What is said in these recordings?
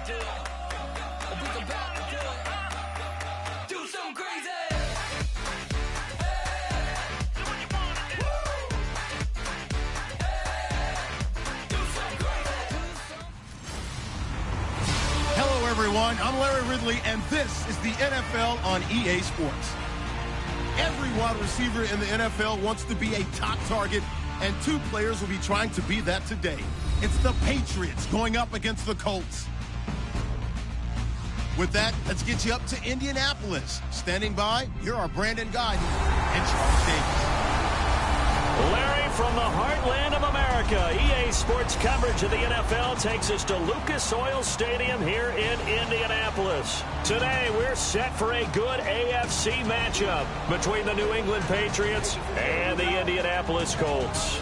Hello, everyone. I'm Larry Ridley, and this is the NFL on EA Sports. Every wide receiver in the NFL wants to be a top target, and two players will be trying to be that today. It's the Patriots going up against the Colts. With that, let's get you up to Indianapolis. Standing by, here are Brandon Gaudin and Charles Davis. Larry, from the heartland of America, EA Sports coverage of the NFL takes us to Lucas Oil Stadium here in Indianapolis. Today, we're set for a good AFC matchup between the New England Patriots and the Indianapolis Colts.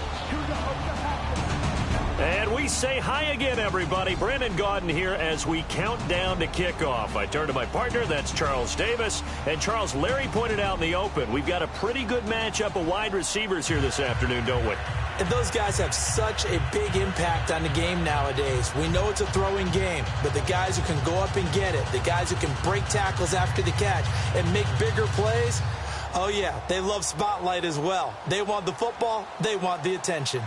And we say hi again, everybody. Brandon Gaudin here as we count down to kickoff. I turn to my partner, that's Charles Davis. And Charles, Larry pointed out in the open, we've got a pretty good matchup of wide receivers here this afternoon, don't we? And those guys have such a big impact on the game nowadays. We know it's a throwing game, but the guys who can go up and get it, the guys who can break tackles after the catch and make bigger plays, oh yeah, they love spotlight as well. They want the football, they want the attention.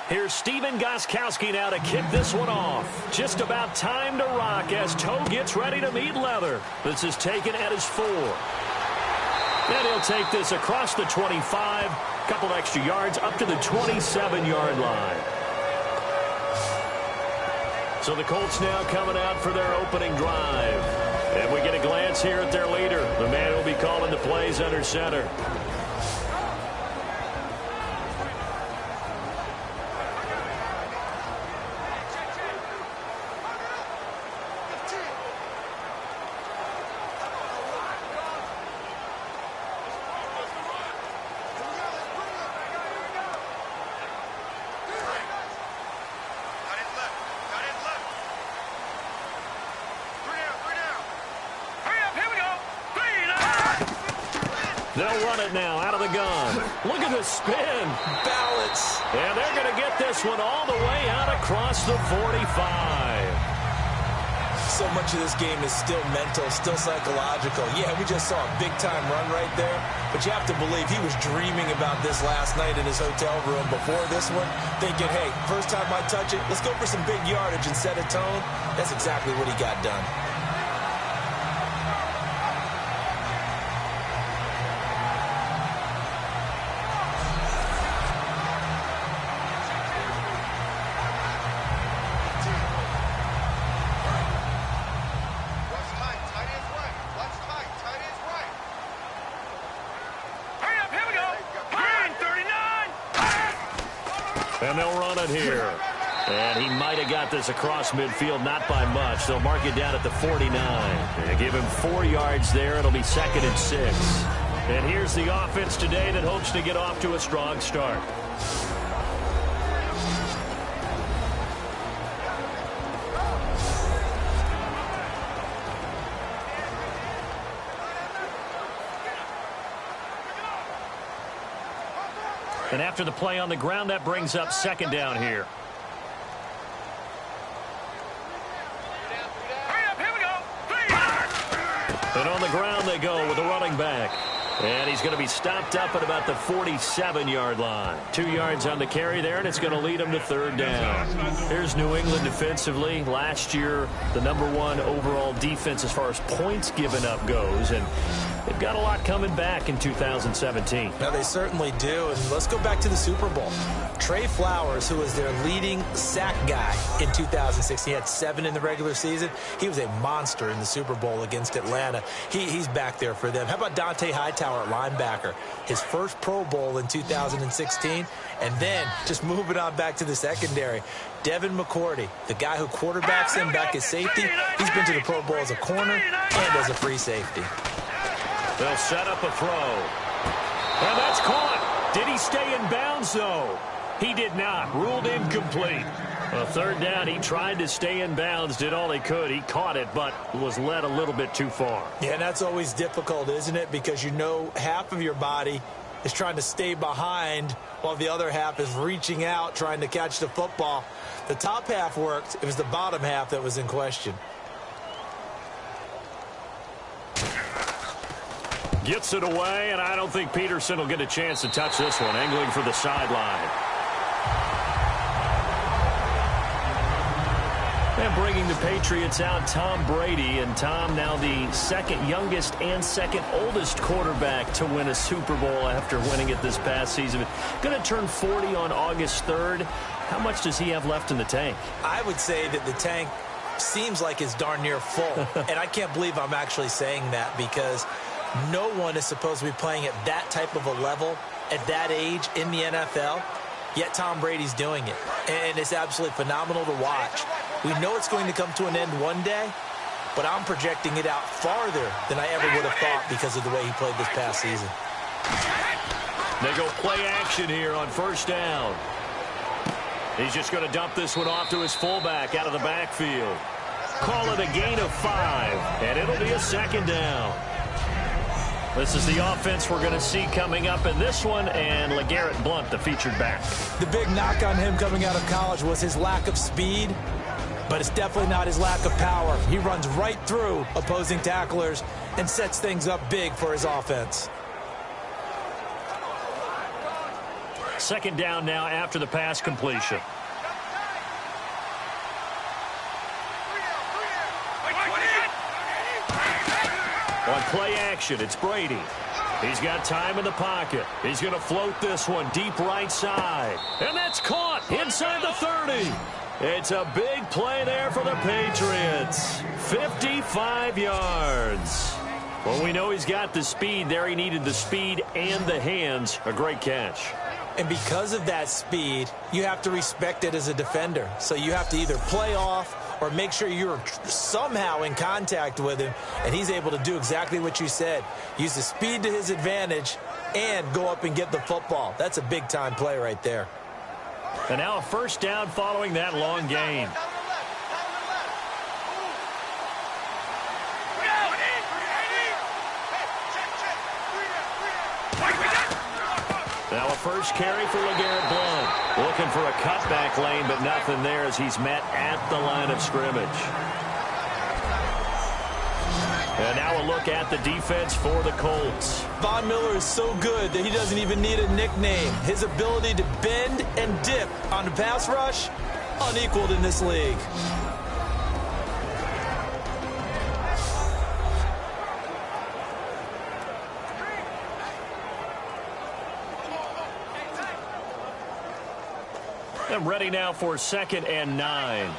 Here's Steven Gostkowski now to kick this one off. Just about time to rock as Toe gets ready to meet leather. This is taken at his 4. And he'll take this across the 25, couple extra yards up to the 27-yard line. So the Colts now coming out for their opening drive. And we get a glance here at their leader, the man who will be calling the plays under center. They'll run it now out of the gun. Look at the spin. Balance. And they're going to get this one all the way out across the 45. So much of this game is still mental, still psychological. Yeah, we just saw a big-time run right there, but you have to believe he was dreaming about this last night in his hotel room before this one, thinking, hey, first time I touch it, let's go for some big yardage and set a tone. That's exactly what he got done. And they'll run it here. And he might have got this across midfield, not by much. They'll mark it down at the 49. They give him 4 yards there. It'll be 2nd and 6. And here's the offense today that hopes to get off to a strong start. And after the play on the ground, that brings up 2nd down here. And on the ground they go with the running back. And he's going to be stopped up at about the 47-yard line. 2 yards on the carry there, and it's going to lead him to 3rd down. Here's New England defensively. Last year, the #1 overall defense as far as points given up goes. And they've got a lot coming back in 2017. Now, they certainly do. And let's go back to the Super Bowl. Trey Flowers, who was their leading sack guy in 2006. He had 7 in the regular season. He was a monster in the Super Bowl against Atlanta. He's back there for them. How about Dante Hightower at linebacker? His first Pro Bowl in 2016. And then, just moving on back to the secondary, Devin McCourty, the guy who quarterbacks him back as safety. He's been to the Pro Bowl as a corner and as a free safety. They'll set up a throw. And that's caught. Did he stay in bounds, though? He did not. Ruled incomplete. A 3rd down, he tried to stay in bounds, did all he could. He caught it, but was led a little bit too far. Yeah, and that's always difficult, isn't it? Because you know half of your body is trying to stay behind while the other half is reaching out, trying to catch the football. The top half worked. It was the bottom half that was in question. Gets it away, and I don't think Peterson will get a chance to touch this one. Angling for the sideline. And bringing the Patriots out, Tom Brady. And Tom, now the second youngest and second oldest quarterback to win a Super Bowl after winning it this past season. Going to turn 40 on August 3rd. How much does he have left in the tank? I would say that the tank seems like it's darn near full. And I can't believe I'm actually saying that, because no one is supposed to be playing at that type of a level at that age in the NFL. Yet Tom Brady's doing it. And it's absolutely phenomenal to watch. We know it's going to come to an end one day, but I'm projecting it out farther than I ever would have thought because of the way he played this past season. They go play action here on first down. He's just going to dump this one off to his fullback out of the backfield. Call it a gain of 5, and it'll be a second down. This is the offense we're going to see coming up in this one, and LeGarrette Blount, the featured back. The big knock on him coming out of college was his lack of speed, but it's definitely not his lack of power. He runs right through opposing tacklers and sets things up big for his offense. Second down now after the pass completion. On play action, it's Brady. He's got time in the pocket. He's going to float this one deep right side. And that's caught inside the 30. It's a big play there for the Patriots. 55 yards. Well, we know he's got the speed there. He needed the speed and the hands. A great catch. And because of that speed, you have to respect it as a defender. So you have to either play off or make sure you're somehow in contact with him, and he's able to do exactly what you said. Use the speed to his advantage and go up and get the football. That's a big-time play right there. And now a first down following that long gain. Now a first carry for LeGarrette Blount. Looking for a cutback lane, but nothing there as he's met at the line of scrimmage. And now a look at the defense for the Colts. Von Miller is so good that he doesn't even need a nickname. His ability to bend and dip on the pass rush, unequaled in this league. And ready now for 2nd and 9.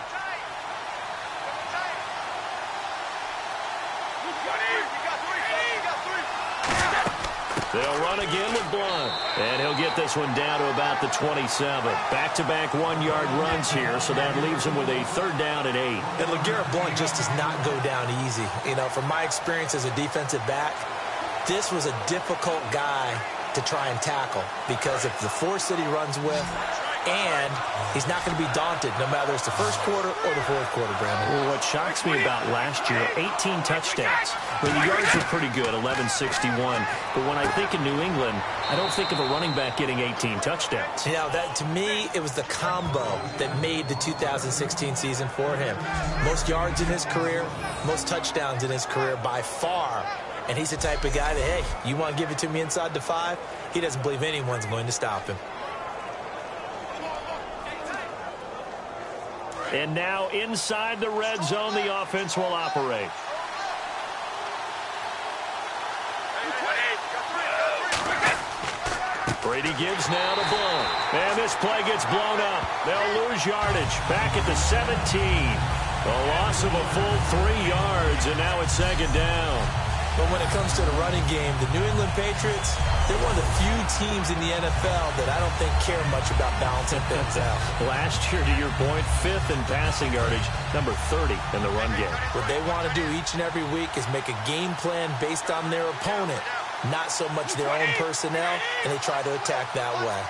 They'll run again with Blount. And he'll get this one down to about the 27. Back-to-back 1-yard runs here, so that leaves him with a 3rd down and 8. And LeGarrette Blount just does not go down easy. You know, from my experience as a defensive back, this was a difficult guy to try and tackle because of the force that he runs with, and he's not going to be daunted no matter it's the first quarter or the fourth quarter, Brandon. Well, what shocks me about last year, 18 touchdowns. I mean, the yards were pretty good, 1161. But when I think of New England, I don't think of a running back getting 18 touchdowns. You know, that, to me, it was the combo that made the 2016 season for him. Most yards in his career, most touchdowns in his career by far. And he's the type of guy that, hey, you want to give it to me inside the 5? He doesn't believe anyone's going to stop him. And now inside the red zone, the offense will operate. Brady gives now to Blount. And this play gets blown up. They'll lose yardage. Back at the 17. A loss of a full 3 yards, and now it's 2nd down. But when it comes to the running game, the New England Patriots, they're one of the few teams in the NFL that I don't think care much about balancing things out. Last year, to your point, 5th in passing yardage, number 30 in the run game. What they want to do each and every week is make a game plan based on their opponent, not so much their own personnel, and they try to attack that way.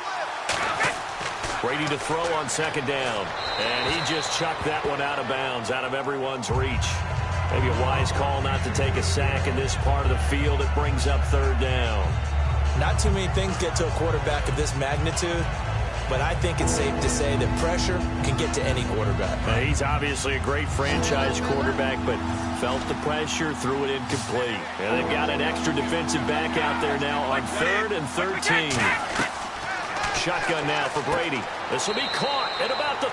Brady to throw on 2nd down, and he just chucked that one out of bounds, out of everyone's reach. Maybe a wise call not to take a sack in this part of the field. It brings up 3rd down. Not too many things get to a quarterback of this magnitude but I think it's safe to say that pressure can get to any quarterback. He's obviously a great franchise quarterback, but felt the pressure, threw it incomplete. And they've got an extra defensive back out there now on 3rd and 13. Shotgun now for Brady. This will be caught at about the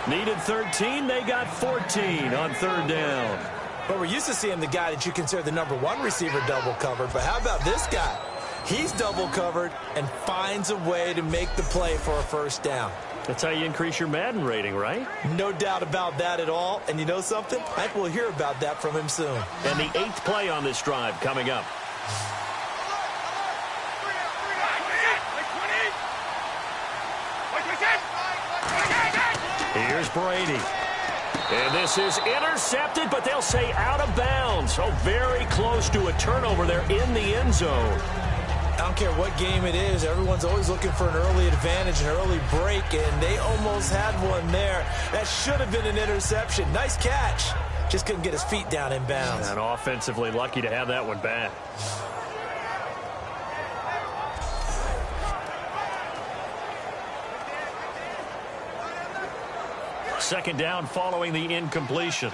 3. Needed 13. They got 14 on 3rd down. But we're used to seeing the guy that you consider the #1 receiver double covered. But how about this guy? He's double covered and finds a way to make the play for a 1st down. That's how you increase your Madden rating, right? No doubt about that at all. And you know something? I think we'll hear about that from him soon. And the 8th play on this drive coming up. Here's Brady. And this is intercepted, but they'll say out of bounds. So very close to a turnover there in the end zone. I don't care what game it is. Everyone's always looking for an early advantage, an early break, and they almost had one there. That should have been an interception. Nice catch. Just couldn't get his feet down in bounds. And offensively lucky to have that one back. Second down following the incompletion.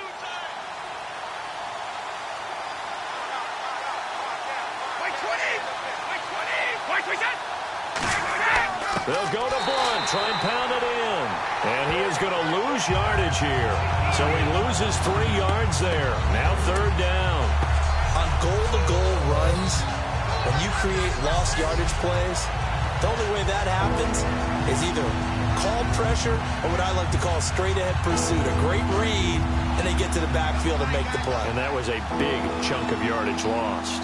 They'll go to Blunt, try and pound it in. And he is going to lose yardage here. So he loses 3 yards there. Now 3rd down. On goal-to-goal runs, when you create lost yardage plays, the only way that happens is either called pressure or what I like to call straight-ahead pursuit. A great read, and they get to the backfield and make the play. And that was a big chunk of yardage lost.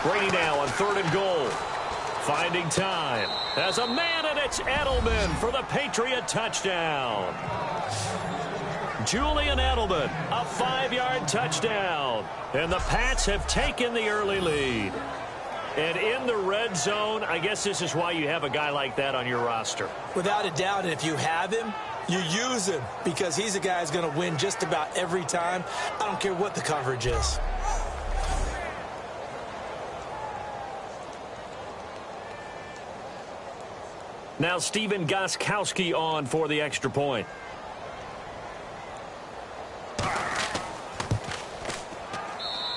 Brady now on 3rd and goal. Finding time. As a man, and it's Edelman for the Patriot touchdown. Julian Edelman, a 5-yard touchdown. And the Pats have taken the early lead. And in the red zone, I guess this is why you have a guy like that on your roster. Without a doubt, and if you have him, you use him because he's a guy who's going to win just about every time. I don't care what the coverage is. Now Steven Gostkowski on for the extra point.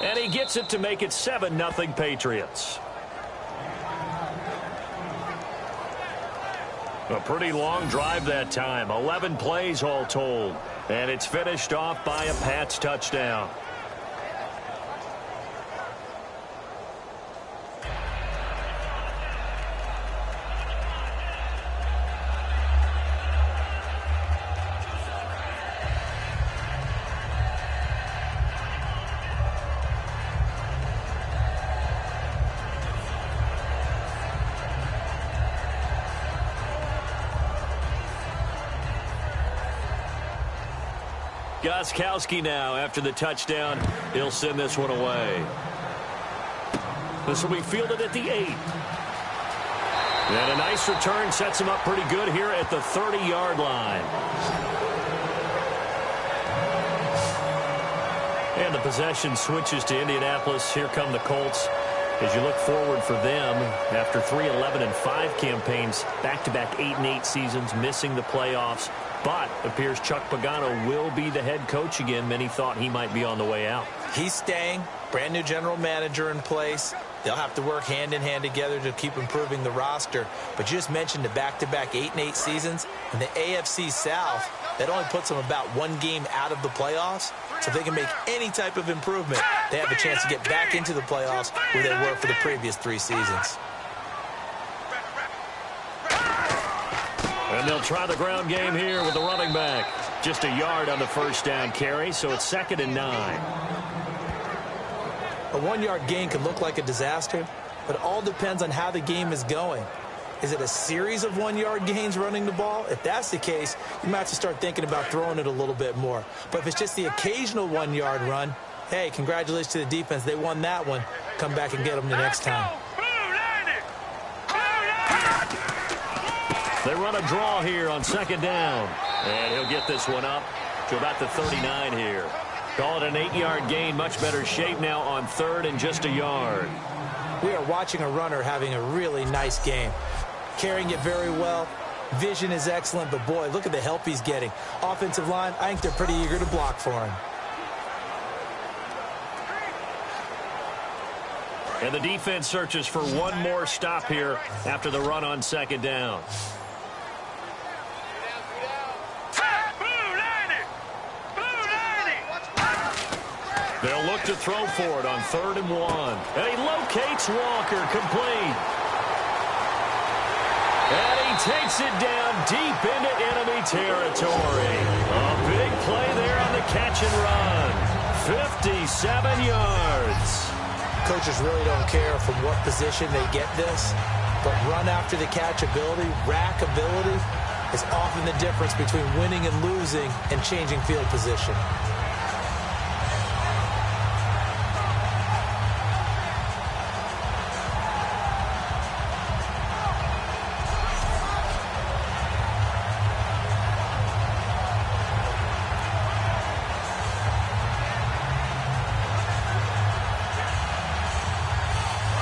And he gets it to make it 7-0 Patriots. A pretty long drive that time. 11 plays all told. And it's finished off by a Pats touchdown. Gostkowski now after the touchdown. He'll send this one away. This will be fielded at the 8. And a nice return sets him up pretty good here at the 30-yard line. And the possession switches to Indianapolis. Here come the Colts. As you look forward for them, after 3 11-5 campaigns, back-to-back 8-8 seasons, missing the playoffs. But it appears Chuck Pagano will be the head coach again. Many thought he might be on the way out. He's staying. Brand new general manager in place. They'll have to work hand-in-hand together to keep improving the roster. But you just mentioned the back-to-back 8-8 seasons. In the AFC South, that only puts them about 1 game out of the playoffs. So if they can make any type of improvement, they have a chance to get back into the playoffs where they were for the previous 3 seasons. And they'll try the ground game here with the running back. Just a yard on the first down carry, so it's 2nd and 9. A 1-yard gain can look like a disaster, but it all depends on how the game is going. Is it a series of 1-yard gains running the ball? If that's the case, you might have to start thinking about throwing it a little bit more. But if it's just the occasional 1-yard run, hey, congratulations to the defense. They won that one. Come back and get them the next time. They run a draw here on 2nd down. And he'll get this one up to about the 39 here. Call it an 8-yard gain. Much better shape now on 3rd and just a yard. We are watching a runner having a really nice game. Carrying it very well. Vision is excellent, but boy, look at the help he's getting. Offensive line, I think they're pretty eager to block for him. And the defense searches for one more stop here after the run on 2nd down. They'll look to throw for it on 3rd and 1. And he locates Walker, complete. And he takes it down deep into enemy territory. A big play there on the catch and run. 57 yards. Coaches really don't care from what position they get this, but run after the catch ability, rack ability, is often the difference between winning and losing and changing field position.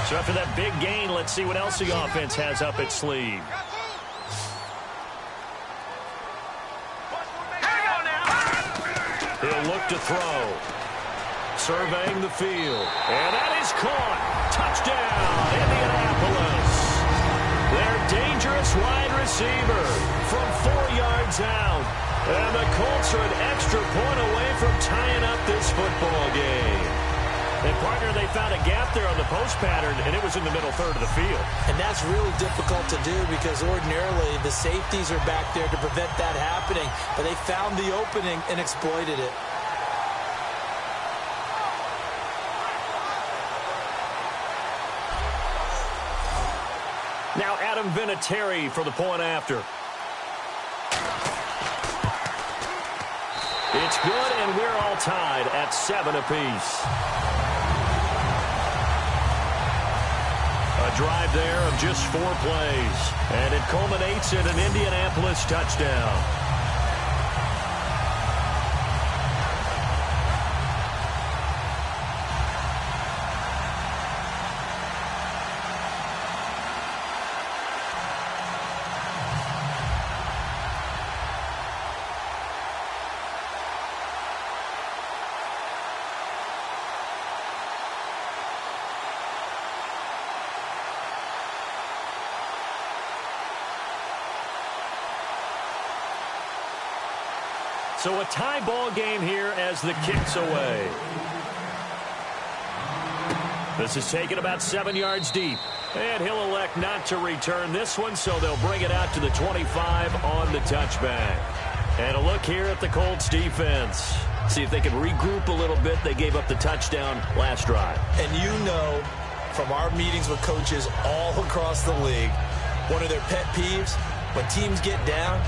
So after that big gain, let's see what else the offense has up its sleeve. He'll look to throw. Surveying the field. And that is caught. Touchdown, Indianapolis. Their dangerous wide receiver from 4 yards out. And the Colts are an extra point away from tying up this football game. And, partner, they found a gap there on the post pattern, and it was in the middle third of the field. And that's really difficult to do because ordinarily the safeties are back there to prevent that happening. But they found the opening and exploited it. Now Adam Vinatieri for the point after. It's good, and we're all tied at 7 apiece. A drive there of just 4 plays, and it culminates in an Indianapolis touchdown. So a tie ball game here as the kick's away. This is taken about 7 yards deep. And he'll elect not to return this one, so they'll bring it out to the 25 on the touchback. And a look here at the Colts defense. See if they can regroup a little bit. They gave up the touchdown last drive. And you know from our meetings with coaches all across the league, one of their pet peeves, when teams get down,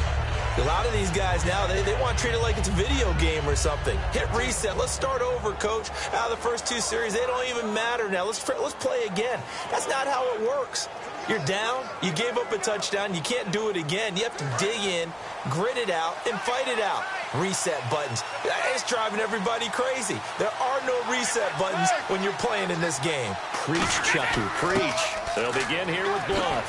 a lot of these guys now, they want to treat it like it's a video game or something. Hit reset. Let's start over, coach. Out of the first 2 series, they don't even matter now. Let's play again. That's not how it works. You're down. You gave up a touchdown. You can't do it again. You have to dig in, grit it out, and fight it out. Reset buttons. It's driving everybody crazy. There are no reset buttons when you're playing in this game. Preach, Chucky, preach. They'll begin here with Blunt.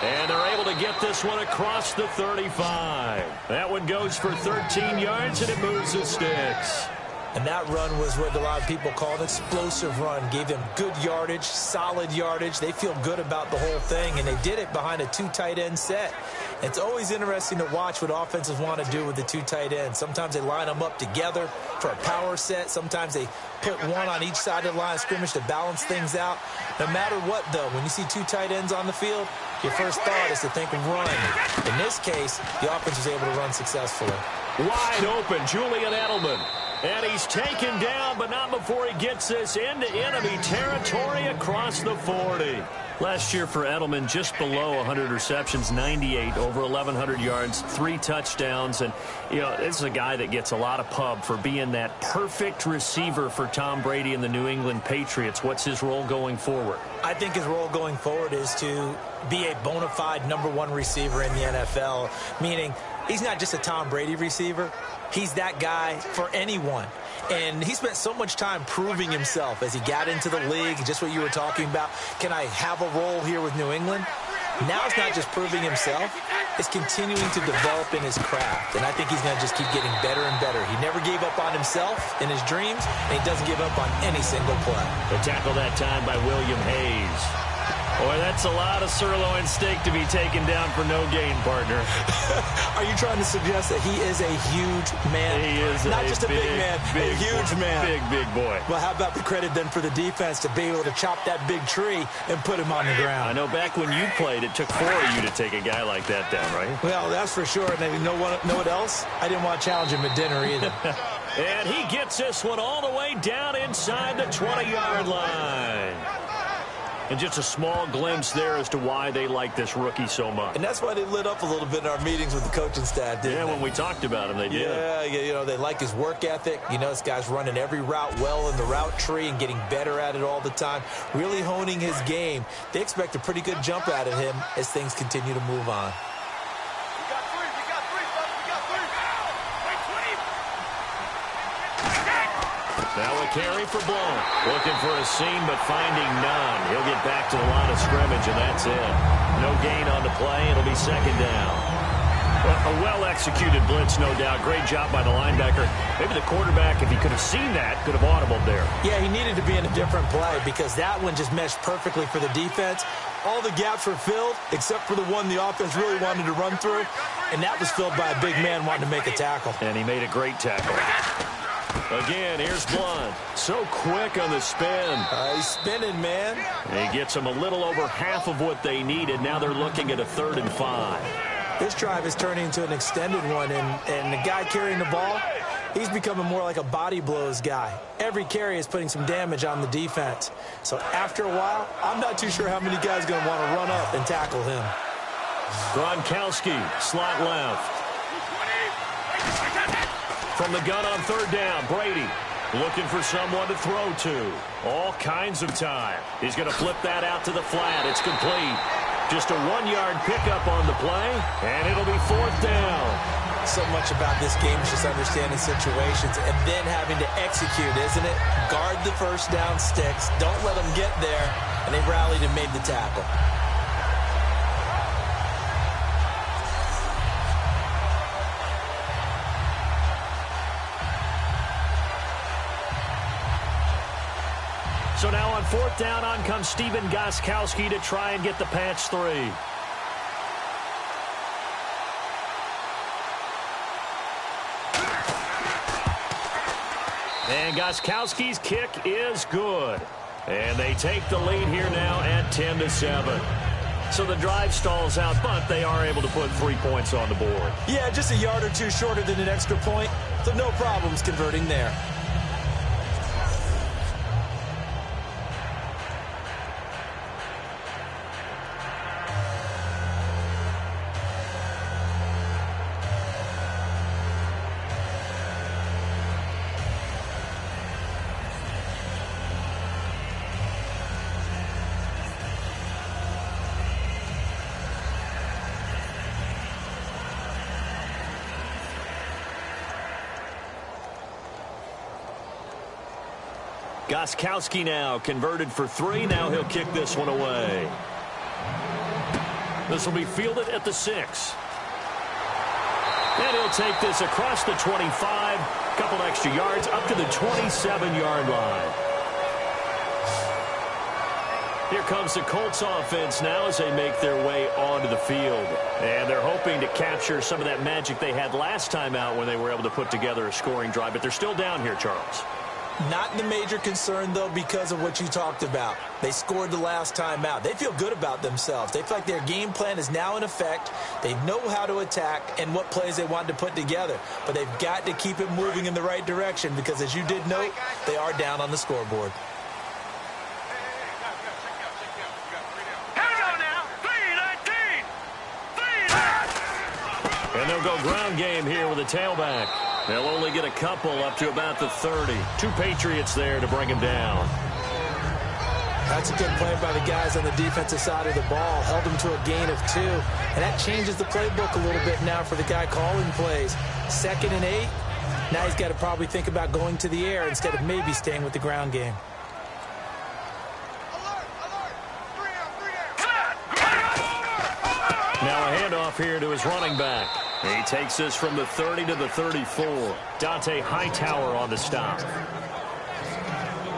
And they're able to get this one across the 35. That one goes for 13 yards, and it moves the sticks. And that run was what a lot of people call an explosive run. Gave them good yardage, solid yardage. They feel good about the whole thing, and they did it behind a 2 tight end set. It's always interesting to watch what offenses want to do with the 2 tight ends. Sometimes they line them up together for a power set. Sometimes they put one on each side of the line of scrimmage to balance things out. No matter what, though, when you see 2 tight ends on the field, your first thought is to think run. In this case, the offense was able to run successfully. Wide open, Julian Edelman. And he's taken down, but not before he gets this into enemy territory across the 40. Last year for Edelman, just below 100 receptions, 98, over 1,100 yards, 3 touchdowns. And, you know, this is a guy that gets a lot of pub for being that perfect receiver for Tom Brady and the New England Patriots. What's his role going forward? I think his role going forward is to be a bona fide #1 receiver in the NFL, meaning he's not just a Tom Brady receiver. He's that guy for anyone. And he spent so much time proving himself as he got into the league, just what you were talking about. Can I have a role here with New England? Now it's not just proving himself. It's continuing to develop in his craft. And I think he's going to just keep getting better and better. He never gave up on himself in his dreams, and he doesn't give up on any single play. The tackle that time by William Hayes. Boy, that's a lot of sirloin steak to be taken down for no gain, partner. Are you trying to suggest that he is a huge man? He is not just a big man, a huge man. Big boy. Well, how about the credit then for the defense to be able to chop that big tree and put him on the ground? I know back when you played, it took 4 of you to take a guy like that down, right? Well, that's for sure. And you know what else? I didn't want to challenge him at dinner either. And he gets this one all the way down inside the 20-yard line. And just a small glimpse there as to why they like this rookie so much. And that's why they lit up a little bit in our meetings with the coaching staff, didn't they? When we talked about him, they did. Yeah, you know, they like his work ethic. You know, this guy's running every route well in the route tree and getting better at it all the time, really honing his game. They expect a pretty good jump out of him as things continue to move on. Now a carry for Blount. Looking for a seam, but finding none. He'll get back to the line of scrimmage, and that's it. No gain on the play. It'll be second down. A well-executed blitz, no doubt. Great job by the linebacker. Maybe the quarterback, if he could have seen that, could have audibled there. Yeah, he needed to be in a different play because that one just meshed perfectly for the defense. All the gaps were filled except for the one the offense really wanted to run through, and that was filled by a big man wanting to make a tackle. And he made a great tackle. Again, here's Blount. So quick on the spin. He's spinning, man. And he gets them a little over half of what they needed. Now they're looking at a 3rd and 5. This drive is turning into an extended one, and the guy carrying the ball, he's becoming more like a body blows guy. Every carry is putting some damage on the defense. So after a while, I'm not too sure how many guys are going to want to run up and tackle him. Gronkowski, slot left. From the gun on 3rd down, Brady looking for someone to throw to. All kinds of time. He's going to flip that out to the flat. It's complete. Just a 1-yard pickup on the play, and it'll be 4th down. So much about this game is just understanding situations and then having to execute, isn't it? Guard the first down sticks. Don't let them get there. And they rallied and made the tackle. So now on 4th down, on comes Stephen Gostkowski to try and get the Pats 3. And Gostkowski's kick is good. And they take the lead here now at 10-7. So the drive stalls out, but they are able to put 3 points on the board. Yeah, just a yard or two shorter than an extra point. So no problems converting there. Gostkowski now converted for 3. Now he'll kick this one away. This will be fielded at the 6. And he'll take this across the 25. Couple extra yards up to the 27-yard line. Here comes the Colts offense now as they make their way onto the field. And they're hoping to capture some of that magic they had last time out when they were able to put together a scoring drive. But they're still down here, Charles. Not the major concern, though, because of what you talked about. They scored the last time out. They feel good about themselves. They feel like their game plan is now in effect. They know how to attack and what plays they want to put together. But they've got to keep it moving in the right direction because, as you did note, they are down on the scoreboard. And they'll go ground game here with a tailback. They'll only get a couple up to about the 30. 2 Patriots there to bring him down. That's a good play by the guys on the defensive side of the ball. Held him to a gain of 2. And that changes the playbook a little bit now for the guy calling plays. 2nd and 8. Now he's got to probably think about going to the air instead of maybe staying with the ground game. Now a handoff here to his running back. He takes this from the 30 to the 34. Dante Hightower on the stop.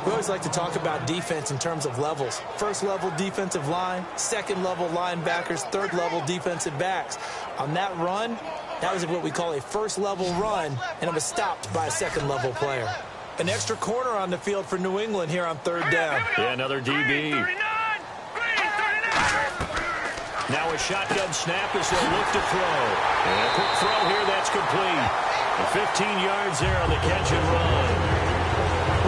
We always like to talk about defense in terms of levels. First level defensive line, second level linebackers, third level defensive backs. On that run, that was what we call a first level run, and it was stopped by a second level player. An extra corner on the field for New England here on 3rd down. Yeah, another DB. Now a shotgun snap as they'll look to throw. And a quick throw here, that's complete. And 15 yards there on the catch and run.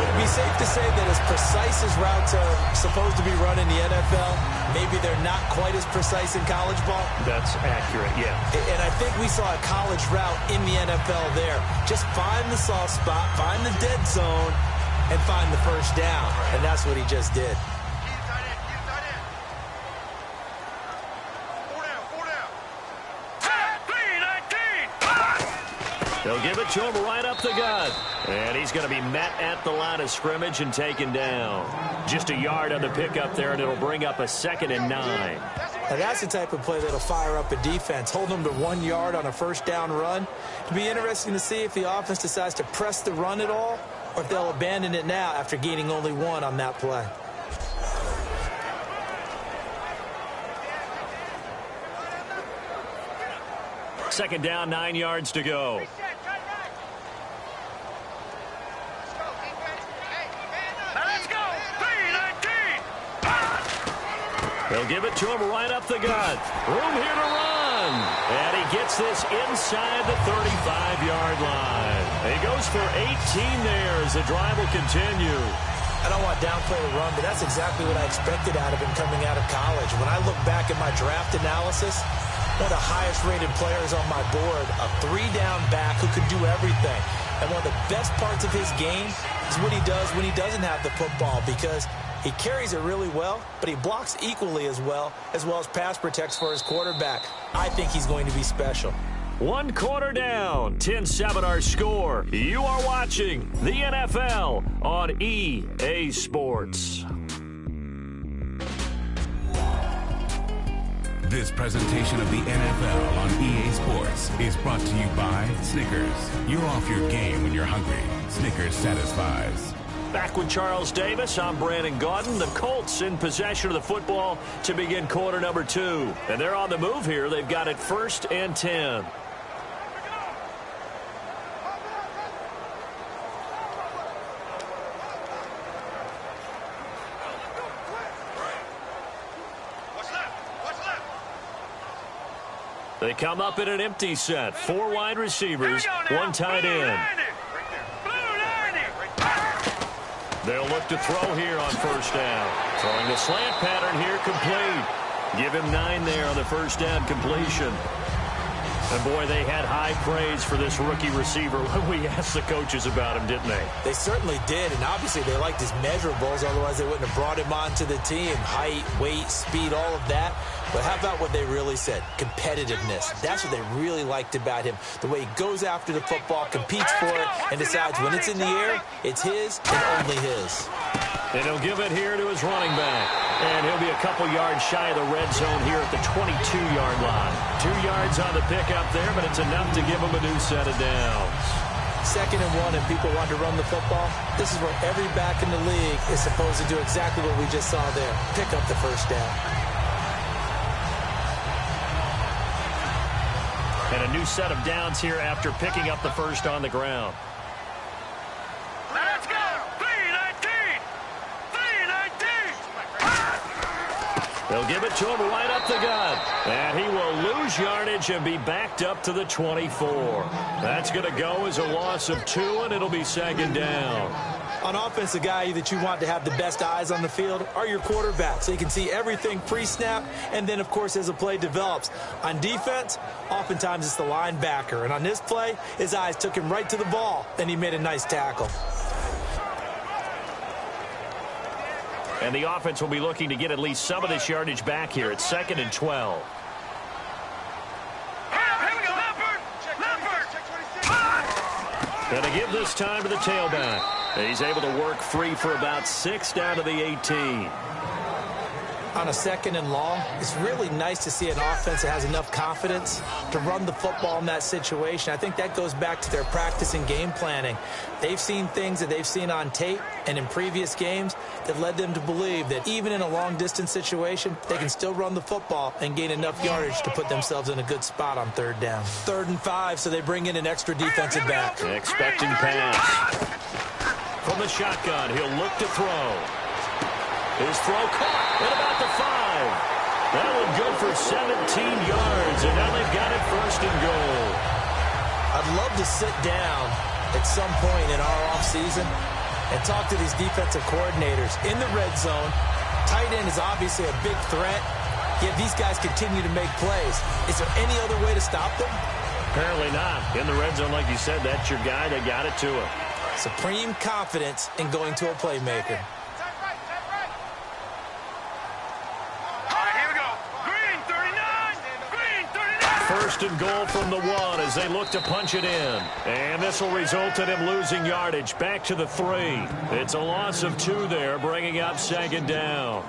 Would it be safe to say that as precise as routes are supposed to be run in the NFL, maybe they're not quite as precise in college ball? That's accurate, yeah. And I think we saw a college route in the NFL there. Just find the soft spot, find the dead zone, and find the first down. And that's what he just did. They'll give it to him right up the gut. And he's going to be met at the line of scrimmage and taken down. Just a yard on the pickup there, and it'll bring up a 2nd and 9. Now that's the type of play that'll fire up a defense. Hold them to 1 yard on a first down run. It'll be interesting to see if the offense decides to press the run at all, or if they'll abandon it now after gaining only 1 on that play. Second down, 9 yards to go. They'll give it to him right up the gut. Room here to run. And he gets this inside the 35-yard line. He goes for 18 there as the drive will continue. I don't want to downplay the run, but that's exactly what I expected out of him coming out of college. When I look back at my draft analysis, one of the highest-rated players on my board, a 3-down back who could do everything. And one of the best parts of his game is what he does when he doesn't have the football, because he carries it really well, but he blocks equally as well as pass protects for his quarterback. I think he's going to be special. 1 quarter down, 10-7 our score. You are watching the NFL on EA Sports. This presentation of the NFL on EA Sports is brought to you by Snickers. You're off your game when you're hungry. Snickers satisfies. Back with Charles Davis, I'm Brandon Gaudin. The Colts in possession of the football to begin quarter number 2. And they're on the move here. They've got it 1st and 10. They come up in an empty set. 4 wide receivers, 1 tight end. They'll look to throw here on 1st down. Throwing the slant pattern here complete. Give him 9 there on the 1st down completion. And, boy, they had high praise for this rookie receiver when we asked the coaches about him, didn't they? They certainly did, and obviously they liked his measurables. Otherwise, they wouldn't have brought him onto the team. Height, weight, speed, all of that. But how about what they really said? Competitiveness. That's what they really liked about him. The way he goes after the football, competes for it, and decides when it's in the air, it's his and only his. And he'll give it here to his running back. And he'll be a couple yards shy of the red zone here at the 22-yard line. 2 yards on the pickup there, but it's enough to give him a new set of downs. 2nd and 1, and people want to run the football. This is where every back in the league is supposed to do exactly what we just saw there. Pick up the 1st down. And a new set of downs here after picking up the 1st on the ground. Let's go! 319! 319! They'll give it to him right up the gut. And he will lose lose yardage and be backed up to the 24. That's going to go as a loss of 2, and it'll be 2nd down. On offense, the guy that you want to have the best eyes on the field are your quarterbacks, so you can see everything pre-snap, and then, of course, as the play develops. On defense, oftentimes it's the linebacker, and on this play, his eyes took him right to the ball, and he made a nice tackle. And the offense will be looking to get at least some of this yardage back here. It's 2nd and 12. Going to give this time to the tailback. He's able to work free for about 6 down to the 18. On a 2nd and long, it's really nice to see an offense that has enough confidence to run the football in that situation. I think that goes back to their practice and game planning. They've seen things that they've seen on tape and in previous games that led them to believe that even in a long-distance situation, they can still run the football and gain enough yardage to put themselves in a good spot on 3rd down. 3rd and 5, so they bring in an extra defensive back. Expecting pass. From the shotgun, he'll look to throw. His throw caught at about the 5. That one good for 17 yards, and now they've got it 1st and goal. I'd love to sit down at some point in our offseason and talk to these defensive coordinators in the red zone. Tight end is obviously a big threat, yet these guys continue to make plays. Is there any other way to stop them? Apparently not. In the red zone, like you said, that's your guy. They got it to him. Supreme confidence in going to a playmaker. First and goal from the 1 as they look to punch it in. And this will result in him losing yardage back to the 3. It's a loss of 2 there, bringing up 2nd down.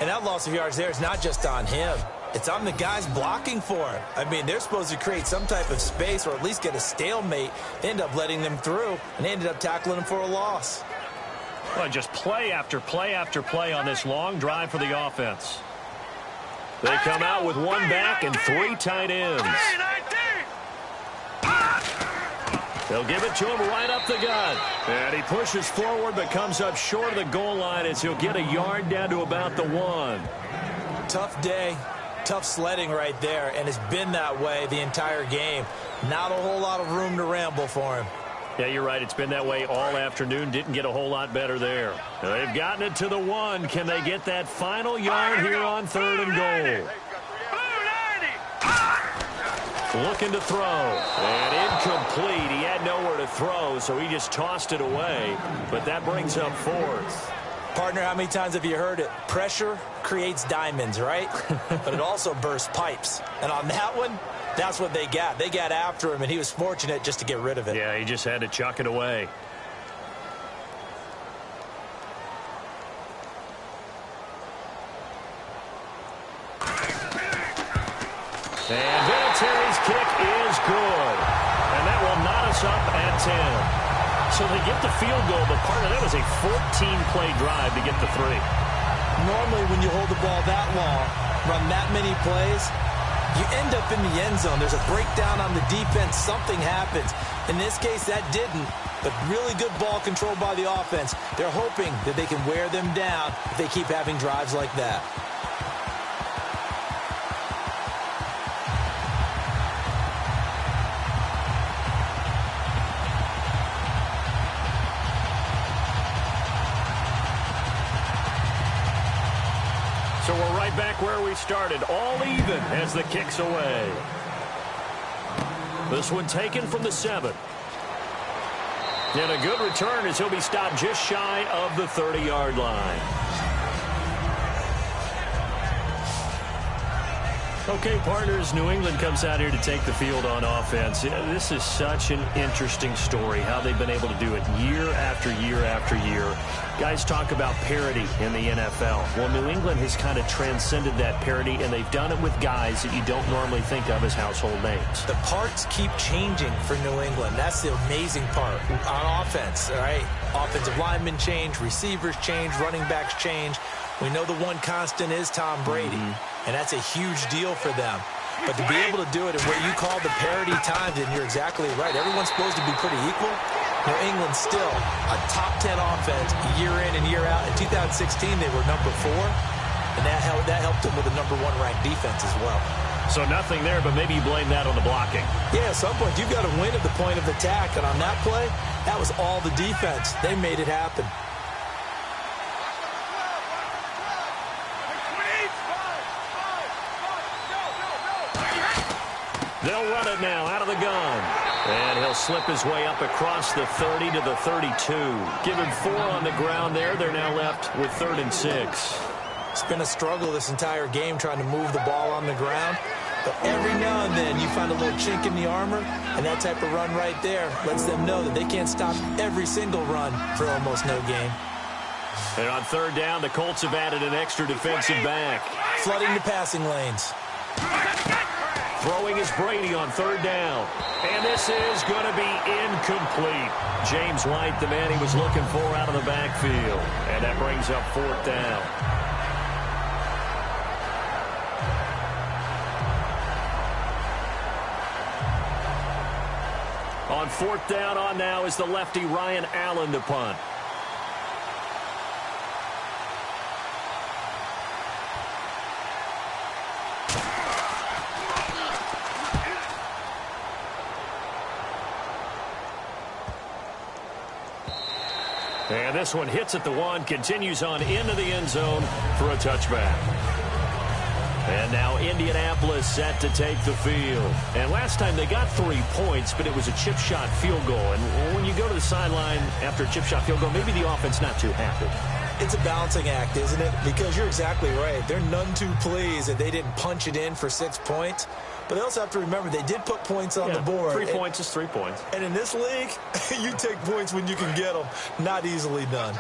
And that loss of yards there is not just on him. It's on the guys blocking for him. I mean, they're supposed to create some type of space or at least get a stalemate. They end up letting them through, and they ended up tackling him for a loss. Well, just play after play after play on this long drive for the offense. They come out with 1 back and 3 tight ends. They'll give it to him right up the gut. And he pushes forward but comes up short of the goal line as he'll get a yard down to about the 1. Tough day, tough sledding right there, and it's been that way the entire game. Not a whole lot of room to ramble for him. Yeah, you're right. It's been that way all afternoon. Didn't get a whole lot better there. They've gotten it to the 1. Can they get that final yard here on 3rd and goal? Looking to throw. And incomplete. He had nowhere to throw, so he just tossed it away. But that brings up 4th. Partner, how many times have you heard it? Pressure creates diamonds, right? But it also bursts pipes. And on that one, that's what they got. They got after him, and he was fortunate just to get rid of it. Yeah, he just had to chuck it away. And Vinatieri's kick is good. And that will knot us up at 10. So they get the field goal, but partner, that was a 14-play drive to get the 3. Normally, when you hold the ball that long, run that many plays, you end up in the end zone. There's a breakdown on the defense. Something happens. In this case, that didn't. But really good ball control by the offense. They're hoping that they can wear them down if they keep having drives like that. So we're right back where we started, all even as the kick's away. This one taken from the 7. And a good return as he'll be stopped just shy of the 30-yard line. Okay, partners, New England comes out here to take the field on offense. This is such an interesting story, how they've been able to do it year after year after year. Guys talk about parity in the NFL. Well, New England has kind of transcended that parity, and they've done it with guys that you don't normally think of as household names. The parts keep changing for New England. That's the amazing part on offense, all right? Offensive linemen change, receivers change, running backs change. We know the one constant is Tom Brady, and that's a huge deal for them. But to be able to do it in what you call the parity times, and you're exactly right, everyone's supposed to be pretty equal. New England's still a top 10 offense year in and year out. In 2016, they were number 4, and that helped them with a number 1 ranked defense as well. So nothing there, but maybe you blame that on the blocking. Yeah, at some point, you've got to win at the point of attack. And on that play, that was all the defense. They made it happen. They'll run it now out of the gun. And he'll slip his way up across the 30 to the 32. Give him 4 on the ground there. They're now left with 3rd and 6. It's been a struggle this entire game trying to move the ball on the ground. But every now and then you find a little chink in the armor, and that type of run right there lets them know that they can't stop every single run for almost no gain. And on 3rd down, the Colts have added an extra defensive back. Flooding the passing lanes. Throwing is Brady on 3rd down. And this is going to be incomplete. James White, the man he was looking for out of the backfield. And that brings up 4th down. On 4th down on now is the lefty Ryan Allen to punt. And this one hits at the 1, continues on into the end zone for a touchback. And now Indianapolis set to take the field. And last time they got 3 points, but it was a chip shot field goal. And when you go to the sideline after a chip shot field goal, maybe the offense not too happy. It's a balancing act, isn't it? Because you're exactly right. They're none too pleased that they didn't punch it in for 6 points. But they also have to remember they did put points on the board. 3 points is 3 points. And in this league, you take points when you can get them. Not easily done.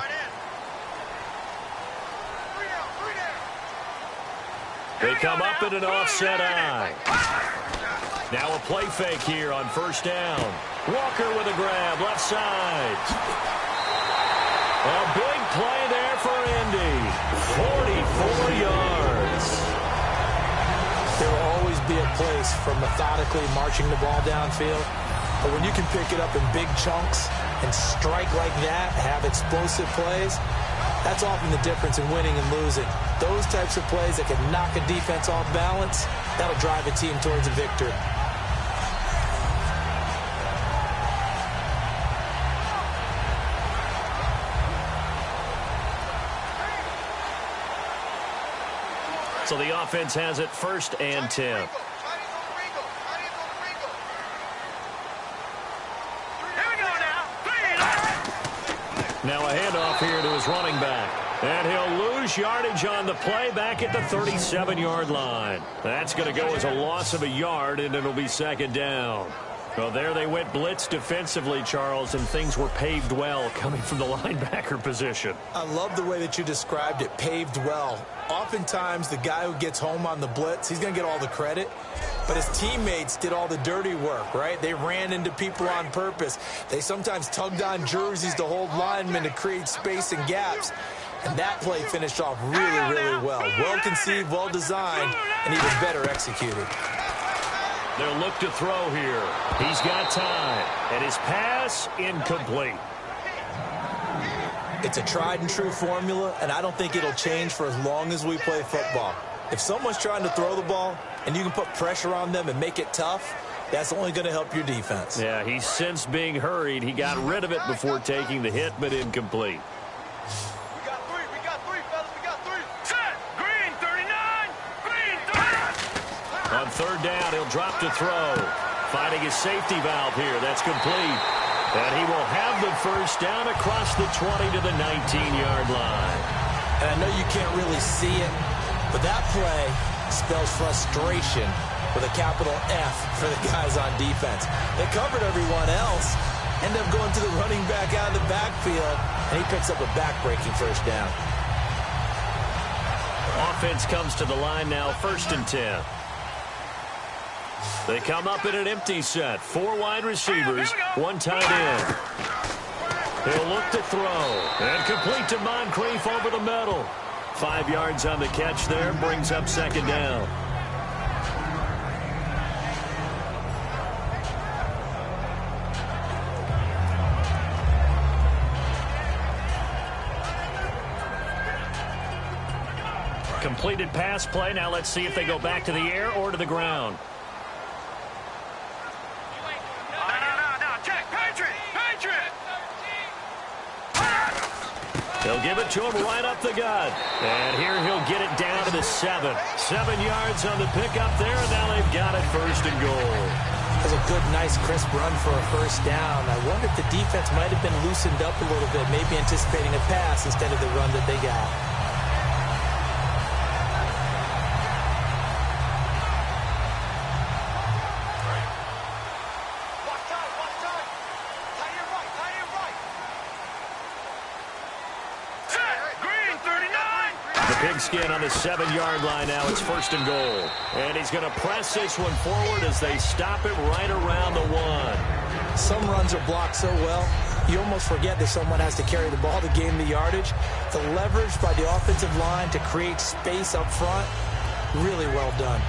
They come up in an offset eye. Now a play fake here on 1st down. Walker with a grab, left side. A big play there for Indy. 44 yards. There will always be a place for methodically marching the ball downfield. But when you can pick it up in big chunks and strike like that, have explosive plays, that's often the difference in winning and losing. Those types of plays that can knock a defense off balance, that'll drive a team towards a victory. So the offense has it 1st and 10. Now a handoff here to his running back. And he'll lose yardage on the play back at the 37-yard line. That's going to go as a loss of a yard, and it'll be 2nd down. Well, there they went blitz defensively, Charles, and things were paved well coming from the linebacker position. I love the way that you described it, paved well. Oftentimes, the guy who gets home on the blitz, he's going to get all the credit. But his teammates did all the dirty work, right? They ran into people on purpose. They sometimes tugged on jerseys to hold linemen to create space and gaps. And that play finished off really, really well. Well conceived, well designed, and even better executed. They'll look to throw here. He's got time. And his pass, incomplete. It's a tried and true formula, and I don't think it'll change for as long as we play football. If someone's trying to throw the ball and you can put pressure on them and make it tough, that's only going to help your defense. Yeah, he's since being hurried. He got rid of it before taking the hit, but incomplete. We got three, fellas. We got three. Set. Green, 39. Green, 30. On 3rd down, he'll drop to throw. Finding his safety valve here. That's complete. And he will have the 1st down across the 20 to the 19-yard line. And I know you can't really see it, but that play spells frustration with a capital F for the guys on defense. They covered everyone else, end up going to the running back out of the backfield, and he picks up a back-breaking 1st down. Offense comes to the line now, 1st and 10. They come up in an empty set. 4 wide receivers, 1 tight end. He'll look to throw. And complete to Moncrief over the middle. 5 yards on the catch there. Brings up 2nd down. Completed pass play. Now let's see if they go back to the air or to the ground. No. Check. Patriot. They'll give it to him right up the gut. And here he'll get it down to the 7. 7 yards on the pickup there, and now they've got it 1st and goal. That's a good, nice, crisp run for a 1st down. I wonder if the defense might have been loosened up a little bit, maybe anticipating a pass instead of the run that they got. Pigskin on the 7-yard line now. It's 1st and goal. And he's going to press this one forward as they stop it right around the 1. Some runs are blocked so well, you almost forget that someone has to carry the ball to gain the yardage. The leverage by the offensive line to create space up front, really well done.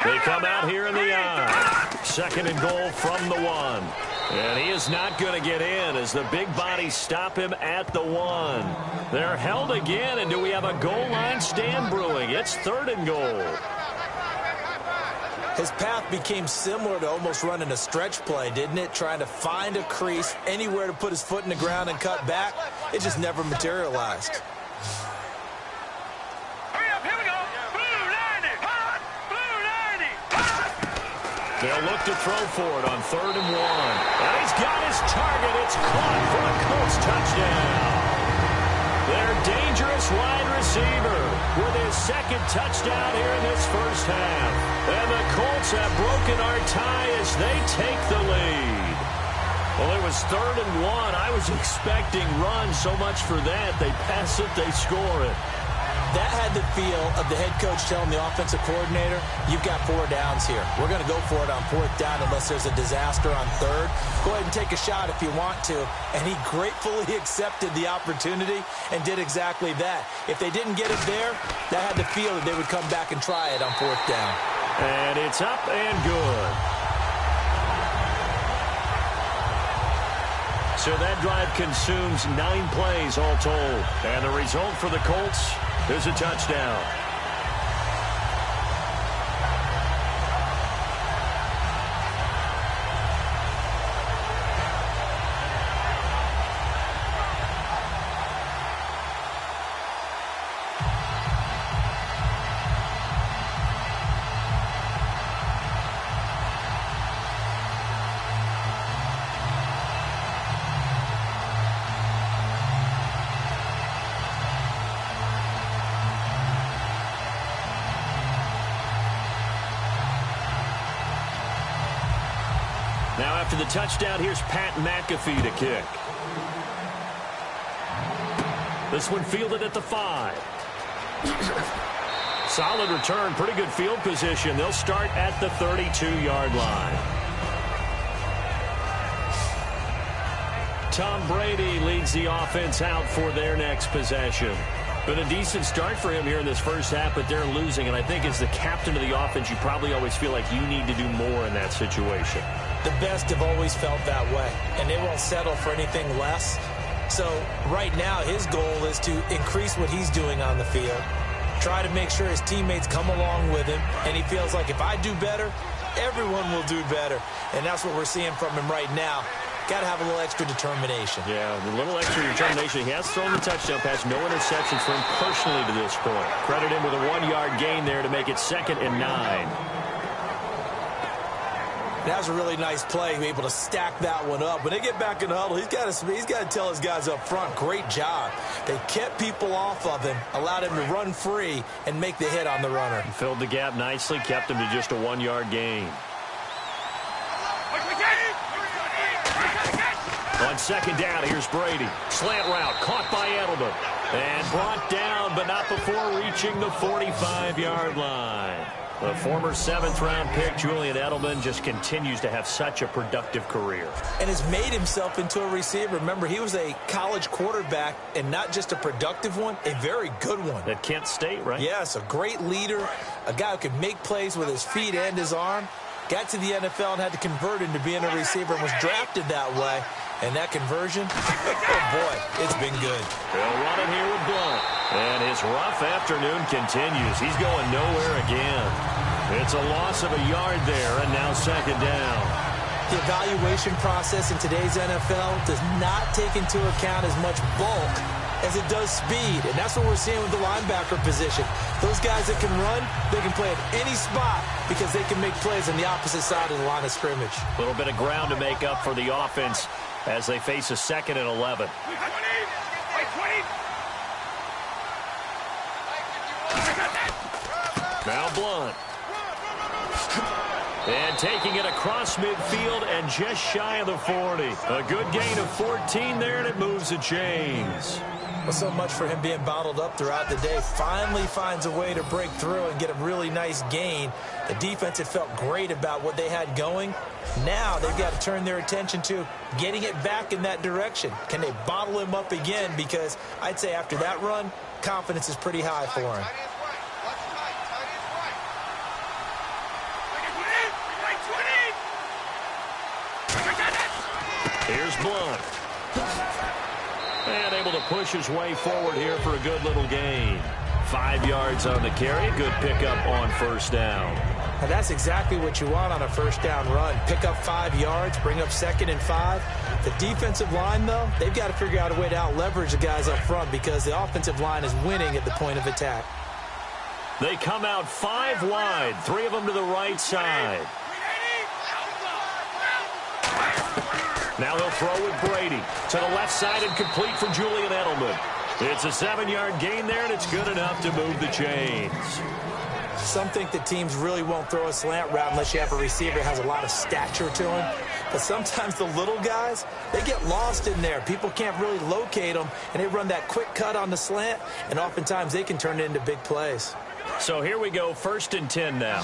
They come out here in the eye. 2nd and goal from the 1. And he is not going to get in as the big bodies stop him at the 1. They're held again, and do we have a goal line stand brewing? It's 3rd and goal. His path became similar to almost running a stretch play, didn't it? Trying to find a crease, anywhere to put his foot in the ground and cut back. It just never materialized. They'll look to throw for it on 3rd and 1. And he's got his target. It's caught for a Colts touchdown. Their dangerous wide receiver with his 2nd touchdown here in this 1st half. And the Colts have broken our tie as they take the lead. Well, it was 3rd and 1. I was expecting runs, so much for that. They pass it, they score it. That had the feel of the head coach telling the offensive coordinator, you've got 4 downs here. We're going to go for it on 4th down unless there's a disaster on 3rd. Go ahead and take a shot if you want to. And he gratefully accepted the opportunity and did exactly that. If they didn't get it there, that had the feel that they would come back and try it on 4th down. And it's up and good. So that drive consumes 9 plays all told. And the result for the Colts is a touchdown. Now after the touchdown, here's Pat McAfee to kick. This one fielded at the 5. Solid return, pretty good field position. They'll start at the 32-yard line. Tom Brady leads the offense out for their next possession. Been a decent start for him here in this 1st half, but they're losing. And I think as the captain of the offense, you probably always feel like you need to do more in that situation. The best have always felt that way, and they won't settle for anything less. So right now, his goal is to increase what he's doing on the field, try to make sure his teammates come along with him, and he feels like if I do better, everyone will do better. And that's what we're seeing from him right now. Got to have a little extra determination. Yeah, a little extra determination. He has thrown the touchdown pass. No interceptions for him personally to this point. Credit him with a 1-yard gain there to make it 2nd and 9. That was a really nice play, able to stack that one up. When they get back in the huddle, he's got to tell his guys up front, great job. They kept people off of him, allowed him to run free and make the hit on the runner. He filled the gap nicely, kept him to just a 1-yard gain. On 2nd down, here's Brady. Slant route, caught by Edelman. And brought down, but not before reaching the 45-yard line. The former 7th-round pick, Julian Edelman, just continues to have such a productive career. And has made himself into a receiver. Remember, he was a college quarterback, and not just a productive one, a very good one. At Kent State, right? Yes, a great leader, A guy who can make plays with his feet and his arm. Got to the NFL and had to convert into being a receiver and was drafted that way. And that conversion, oh boy, it's been good. They'll run it here with Blunt. And his rough afternoon continues. He's going nowhere again. It's a loss of a yard there, and now second down. The evaluation process in today's NFL does not take into account as much bulk as it does speed. And that's what we're seeing with the linebacker position. Those guys that can run, they can play at any spot because they can make plays on the opposite side of the line of scrimmage. A little bit of ground to make up for the offense as they face a 2nd and 11. Now Blunt. And taking it across midfield and just shy of the 40. A good gain of 14 there, and it moves the chains. Well, so much for him being bottled up throughout the day. Finally finds a way to break through and get a really nice gain. The defense had felt great about what they had going. Now they've got to turn their attention to getting it back in that direction. Can they bottle him up again? Because I'd say after that run, confidence is pretty high for him. Here's Blunt. And able to push his way forward here for a good little gain. 5 yards on the carry. Good pickup on first down. And that's exactly what you want on a first down run. Pick up 5 yards, bring up 2nd and 5. The defensive line, though, they've got to figure out a way to out-leverage the guys up front because the offensive line is winning at the point of attack. They come out 5 wide. 3 of them to the right side. Now they'll throw with Brady to the left side and complete for Julian Edelman. It's a 7-yard gain there, and it's good enough to move the chains. Some think that teams really won't throw a slant route unless you have a receiver that has a lot of stature to him. But sometimes the little guys, they get lost in there. People can't really locate them, and they run that quick cut on the slant, and oftentimes they can turn it into big plays. So here we go, 1st and 10 now.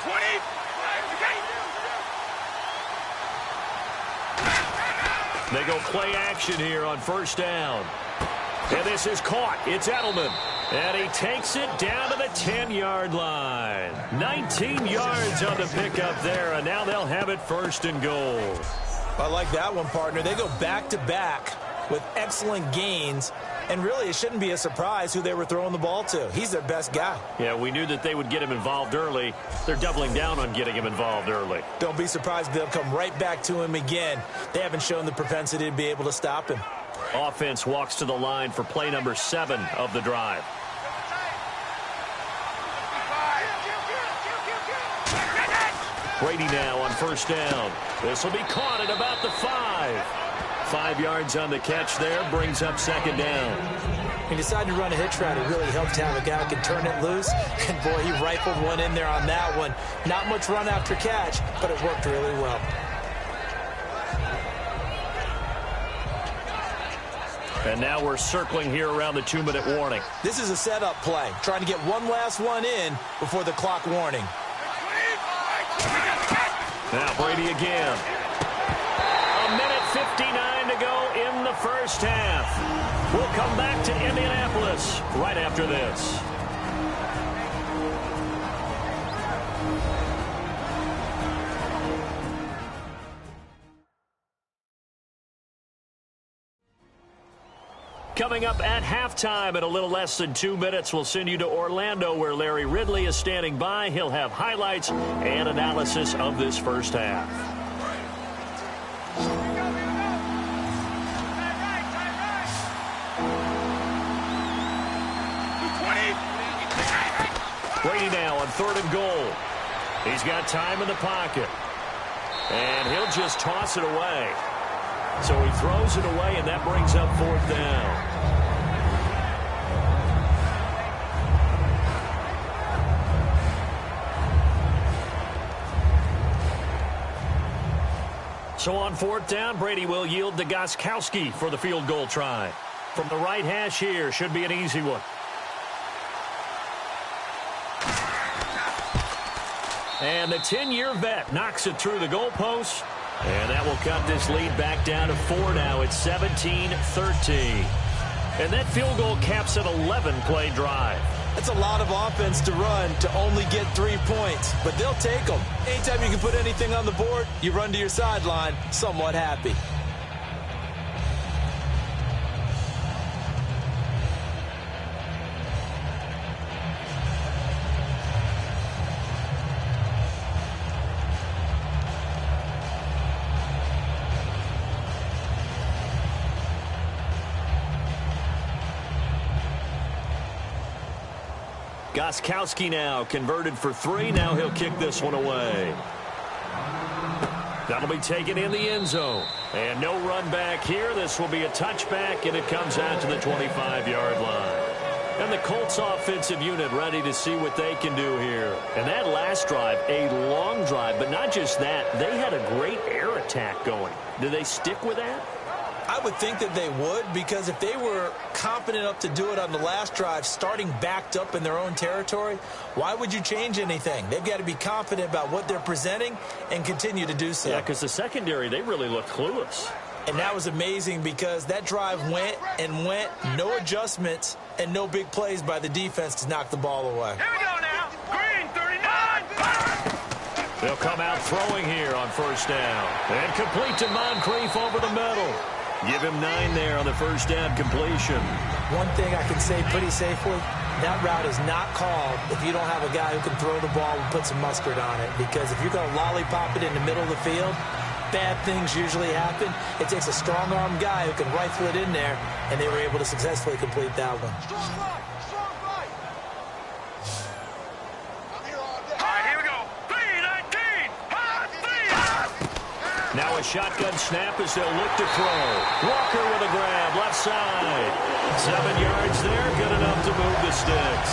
20. They go play action here on first down. And this is caught. It's Edelman. And he takes it down to the 10-yard line. 19 yards on the pickup there, and now they'll have it 1st and goal. I like that one, partner. They go back-to-back with excellent gains. And really, it shouldn't be a surprise who they were throwing the ball to. He's their best guy. Yeah, we knew that they would get him involved early. They're doubling down on getting him involved early. Don't be surprised if they'll come right back to him again. They haven't shown the propensity to be able to stop him. Offense walks to the line for play number 7 of the drive. Brady now on first down. This will be caught at about the 5. 5 yards on the catch there, brings up 2nd down. He decided to run a hitch route. It really helped to have a guy who can turn it loose. And, boy, he rifled one in there on that one. Not much run after catch, but it worked really well. And now we're circling here around the 2-minute warning. This is a setup play, trying to get one last one in before the clock warning. Now Brady again. 1:59 to go in the first half. We'll come back to Indianapolis right after this. Coming up at halftime in a little less than 2 minutes, we'll send you to Orlando where Larry Ridley is standing by. He'll have highlights and analysis of this first half. Brady now on 3rd and goal. He's got time in the pocket. And he'll just toss it away. So he throws it away, and that brings up 4th down. So on 4th down, Brady will yield to Gostkowski for the field goal try. From the right hash here, should be an easy one. And the 10-year vet knocks it through the goalpost. And that will cut this lead back down to 4 now. It's 17-13. And that field goal caps an 11-play drive. That's a lot of offense to run to only get 3 points, but they'll take them. Anytime you can put anything on the board, you run to your sideline somewhat happy. Gostkowski now converted for 3. Now he'll kick this one away. That'll be taken in the end zone. And no run back here. This will be a touchback, and it comes out to the 25-yard line. And the Colts offensive unit ready to see what they can do here. And that last drive, a long drive, but not just that. They had a great air attack going. Do they stick with that? I would think that they would, because if they were confident enough to do it on the last drive, starting backed up in their own territory, why would you change anything? They've got to be confident about what they're presenting and continue to do so. Yeah, because the secondary, they really looked clueless. And that was amazing because that drive went and went, no adjustments, and no big plays by the defense to knock the ball away. Here we go now. Green, 39. They'll come out throwing here on first down. And complete to Moncrief over the middle. Give him 9 there on the first down completion. One thing I can say pretty safely, that route is not called if you don't have a guy who can throw the ball and put some mustard on it. Because if you're going to lollipop it in the middle of the field, bad things usually happen. It takes a strong-arm guy who can rifle it in there, and they were able to successfully complete that one. Strong right. Strong right. I'm here all day. All right, here we go. 3-19. Now a shotgun snap as they'll look to throw. Walker with a grab, left side. 7 yards there, good enough to move the sticks.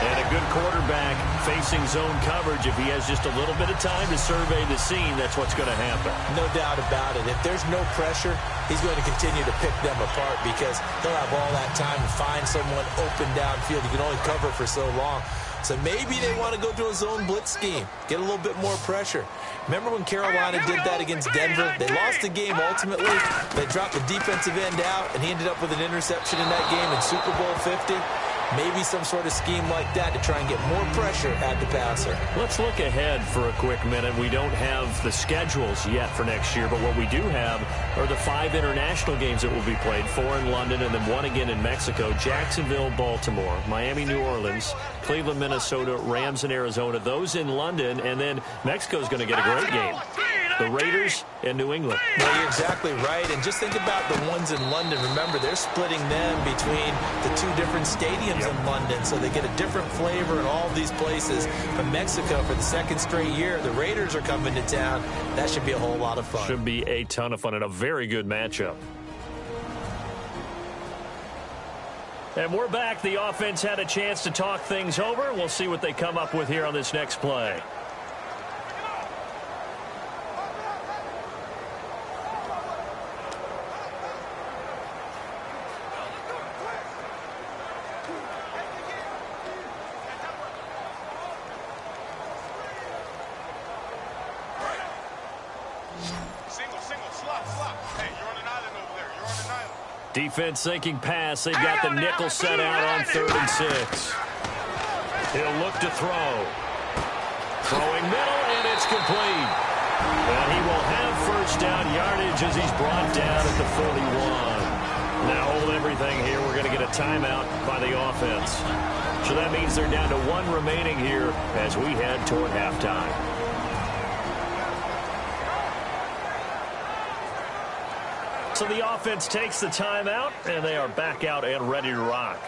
And a good quarterback facing zone coverage. If he has just a little bit of time to survey the scene, that's what's going to happen. No doubt about it. If there's no pressure, he's going to continue to pick them apart because he'll have all that time to find someone open downfield. You can only cover for so long. So maybe they want to go to a zone blitz scheme, get a little bit more pressure. Remember when Carolina did that against Denver? They lost the game ultimately. They dropped the defensive end out, and he ended up with an interception in that game in Super Bowl 50. Maybe some sort of scheme like that to try and get more pressure at the passer. Let's look ahead for a quick minute. We don't have the schedules yet for next year, but what we do have are the 5 international games that will be played, 4 in London and then 1 again in Mexico, Jacksonville, Baltimore, Miami, New Orleans, Cleveland, Minnesota, Rams, and Arizona. Those in London, and then Mexico's going to get a great game. The Raiders and New England. Well, you're exactly right. And just think about the ones in London. Remember, they're splitting them between the 2 different stadiums in London, so they get a different flavor in all of these places. But Mexico, for the 2nd straight year, the Raiders are coming to town. That should be a whole lot of fun. Should be a ton of fun and a very good matchup. And we're back. The offense had a chance to talk things over. We'll see what they come up with here on this next play. Defense thinking pass. They've got the nickel set out on 3rd and 6. He'll look to throw. Throwing middle, and it's complete. And he will have first down yardage as he's brought down at the 41. Now hold everything here. We're going to get a timeout by the offense. So that means they're down to 1 remaining here as we head toward halftime. So the offense takes the timeout, and they are back out and ready to rock.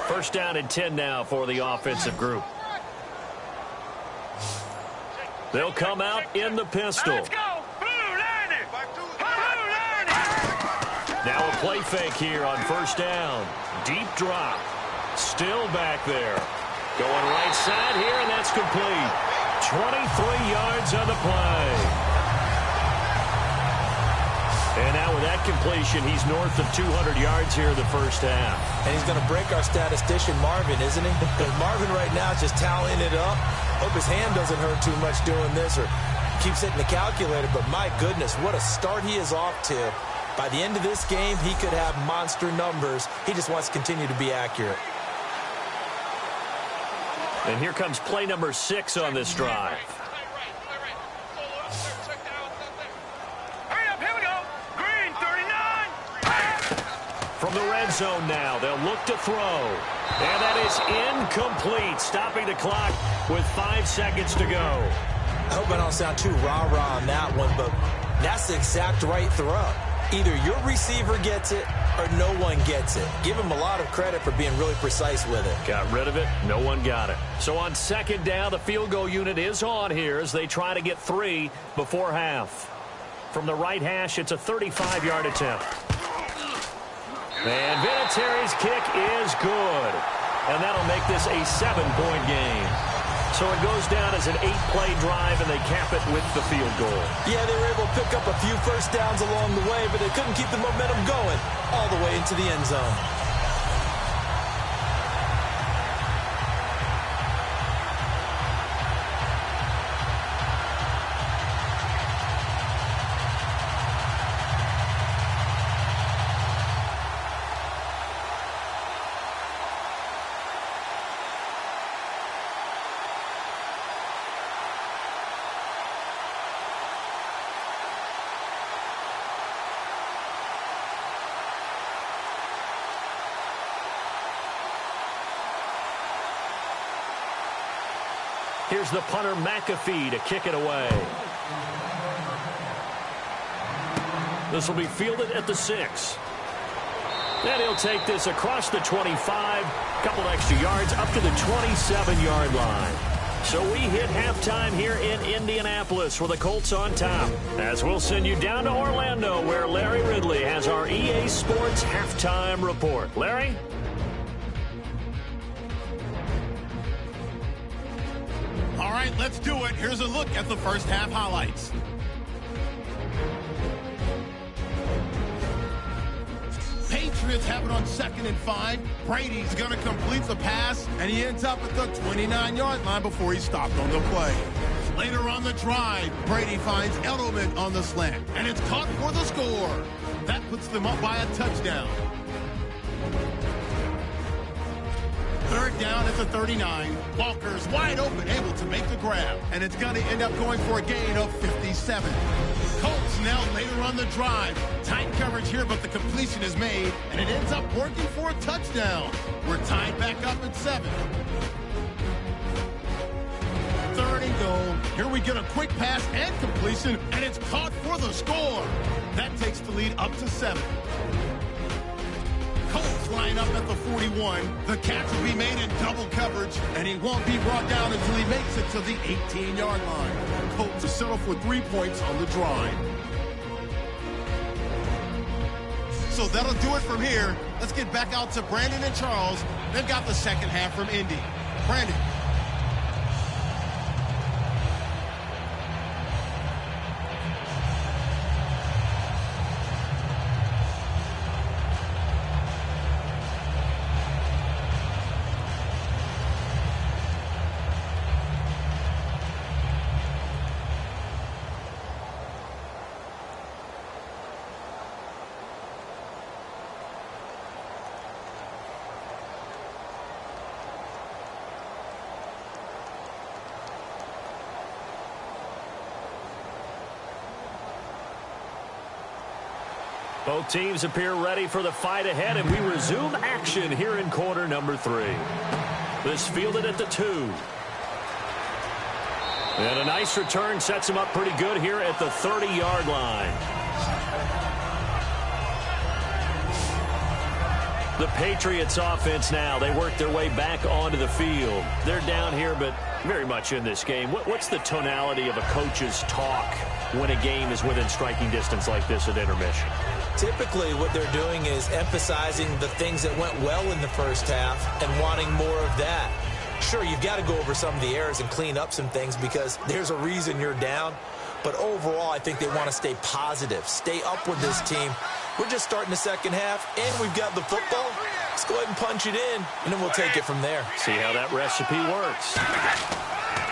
First down and 10 now for the offensive group. They'll come out in the pistol. Let's go. Now a play fake here on first down. Deep drop. Still back there. Going right side here, and that's complete. 23 yards on the play. And now with that completion, he's north of 200 yards here in the first half. And he's going to break our statistician, Marvin, isn't he? Because Marvin right now is just tallying it up. Hope his hand doesn't hurt too much doing this or keeps hitting the calculator. But my goodness, what a start he is off to. By the end of this game, he could have monster numbers. He just wants to continue to be accurate. And here comes play number 6 on this drive. Hurry up, here we go. Green, 39. From the red zone now, they'll look to throw. And that is incomplete, stopping the clock with 5 seconds to go. I hope I don't sound too rah-rah on that one, but that's the exact right throw. Either your receiver gets it or no one gets it. Give him a lot of credit for being really precise with it. Got rid of it. No one got it. So on second down, the field goal unit is on here as they try to get 3 before half. From the right hash, it's a 35-yard attempt. And Vinatieri's kick is good. And that'll make this a 7-point game. So it goes down as an 8-play drive, and they cap it with the field goal. Yeah, they were able to pick up a few first downs along the way, but they couldn't keep the momentum going all the way into the end zone. Here's the punter, McAfee, to kick it away. This will be fielded at the 6. And he'll take this across the 25, couple extra yards up to the 27-yard line. So we hit halftime here in Indianapolis with the Colts on top. As we'll send you down to Orlando, where Larry Ridley has our EA Sports halftime report. Larry? All right, let's do it. Here's a look at the first half highlights. Patriots have it on 2nd and 5. Brady's going to complete the pass, and he ends up at the 29-yard line before he stopped on the play. Later on the drive, Brady finds Edelman on the slant, and it's caught for the score. That puts them up by a touchdown. 3rd down at the 39. Walker's wide open, able to make the grab. And it's going to end up going for a gain of 57. Colts now later on the drive. Tight coverage here, but the completion is made. And it ends up working for a touchdown. We're tied back up at 7. 3rd and goal. Here we get a quick pass and completion, and it's caught for the score. That takes the lead up to 7. Colts line up at the 41. The catch will be made in double coverage, and he won't be brought down until he makes it to the 18-yard line. Colts to settle for 3 points on the drive. So that'll do it from here. Let's get back out to Brandon and Charles. They've got the second half from Indy. Brandon. Both teams appear ready for the fight ahead, and we resume action here in quarter number 3. This fielded at the 2. And a nice return sets him up pretty good here at the 30-yard line. The Patriots offense now, they work their way back onto the field. They're down here, but very much in this game. What's the tonality of a coach's talk when a game is within striking distance like this at intermission? Typically, what they're doing is emphasizing the things that went well in the first half and wanting more of that. Sure, you've got to go over some of the errors and clean up some things because there's a reason you're down. But overall, I think they want to stay positive, stay up with this team. We're just starting the second half, and we've got the football. Let's go ahead and punch it in, and then we'll take it from there. See how that recipe works.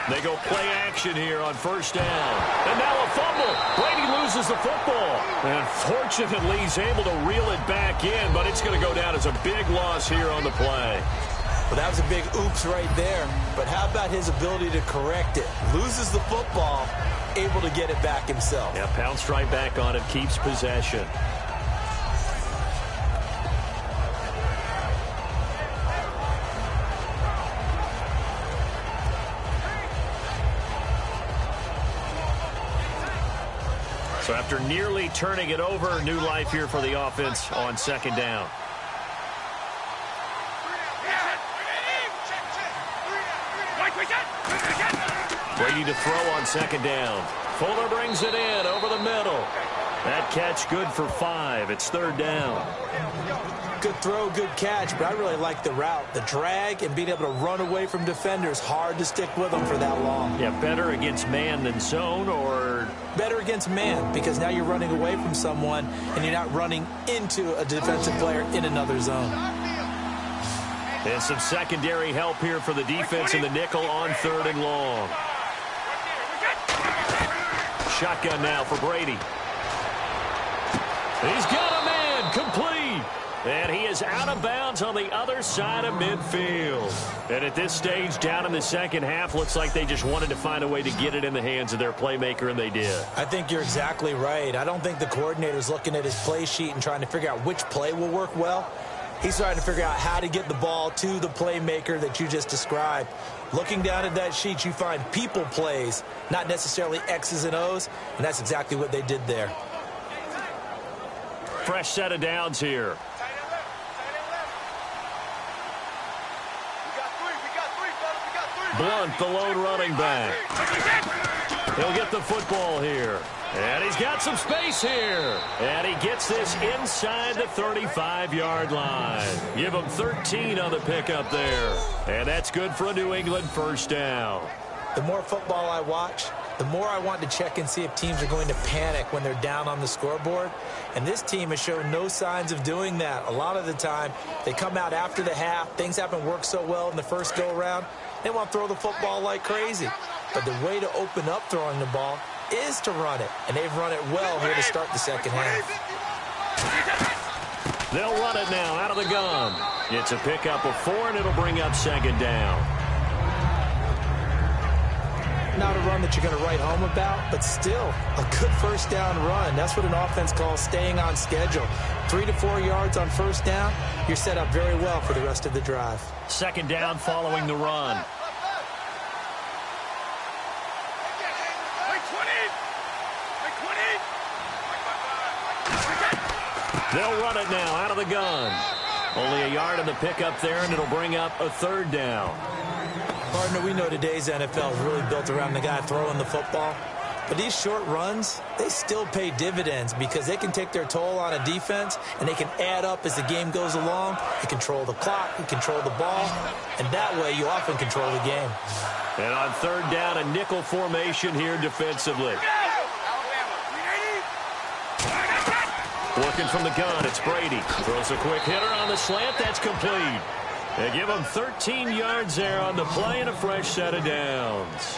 They go play action here on first down. And now a fumble. Brady loses the football. And fortunately, he's able to reel it back in, but it's going to go down as a big loss here on the play. Well, that was a big oops right there. But how about his ability to correct it? Loses the football, able to get it back himself. Yeah, pounced right back on it, keeps possession. So after nearly turning it over, new life here for the offense on second down. Brady to throw on second down. Fuller brings it in over the middle. That catch good for 5. It's third down. Good throw, good catch, but I really like the route. The drag and being able to run away from defenders, hard to stick with them for that long. Yeah, better against man than zone, or? Better against man, because now you're running away from someone and you're not running into a defensive player in another zone. And some secondary help here for the defense in the nickel on third and long. Shotgun now for Brady. He's got a man, complete. And he is out of bounds on the other side of midfield. And at this stage, down in the second half, looks like they just wanted to find a way to get it in the hands of their playmaker, and they did. I think you're exactly right. I don't think the coordinator's looking at his play sheet and trying to figure out which play will work well. He's trying to figure out how to get the ball to the playmaker that you just described. Looking down at that sheet, you find people plays, not necessarily X's and O's, and that's exactly what they did there. Fresh set of downs here. Blunt, the lone running back. He'll get the football here. And he's got some space here. And he gets this inside the 35-yard line. Give him 13 on the pickup there. And that's good for a New England first down. The more football I watch, the more I want to check and see if teams are going to panic when they're down on the scoreboard. And this team has shown no signs of doing that. A lot of the time, they come out after the half. Things haven't worked so well in the first go-around. They want to throw the football like crazy. But the way to open up throwing the ball is to run it. And they've run it well here to start the second half. They'll run it now out of the gun. It's a pickup of 4, and it'll bring up second down. Not a run that you're going to write home about, but still a good first down run. That's what an offense calls staying on schedule. 3 to 4 yards on first down, you're set up very well for the rest of the drive. Second down following the run. They'll run it now out of the gun. Only a yard in the pickup there, and it'll bring up a third down. Partner, we know today's NFL is really built around the guy throwing the football. But these short runs, they still pay dividends because they can take their toll on a defense, and they can add up as the game goes along. You control the clock, you control the ball, and that way you often control the game. And on third down, a nickel formation here defensively. Working from the gun, it's Brady. Throws a quick hitter on the slant. That's complete. They give him 13 yards there on the play and a fresh set of downs.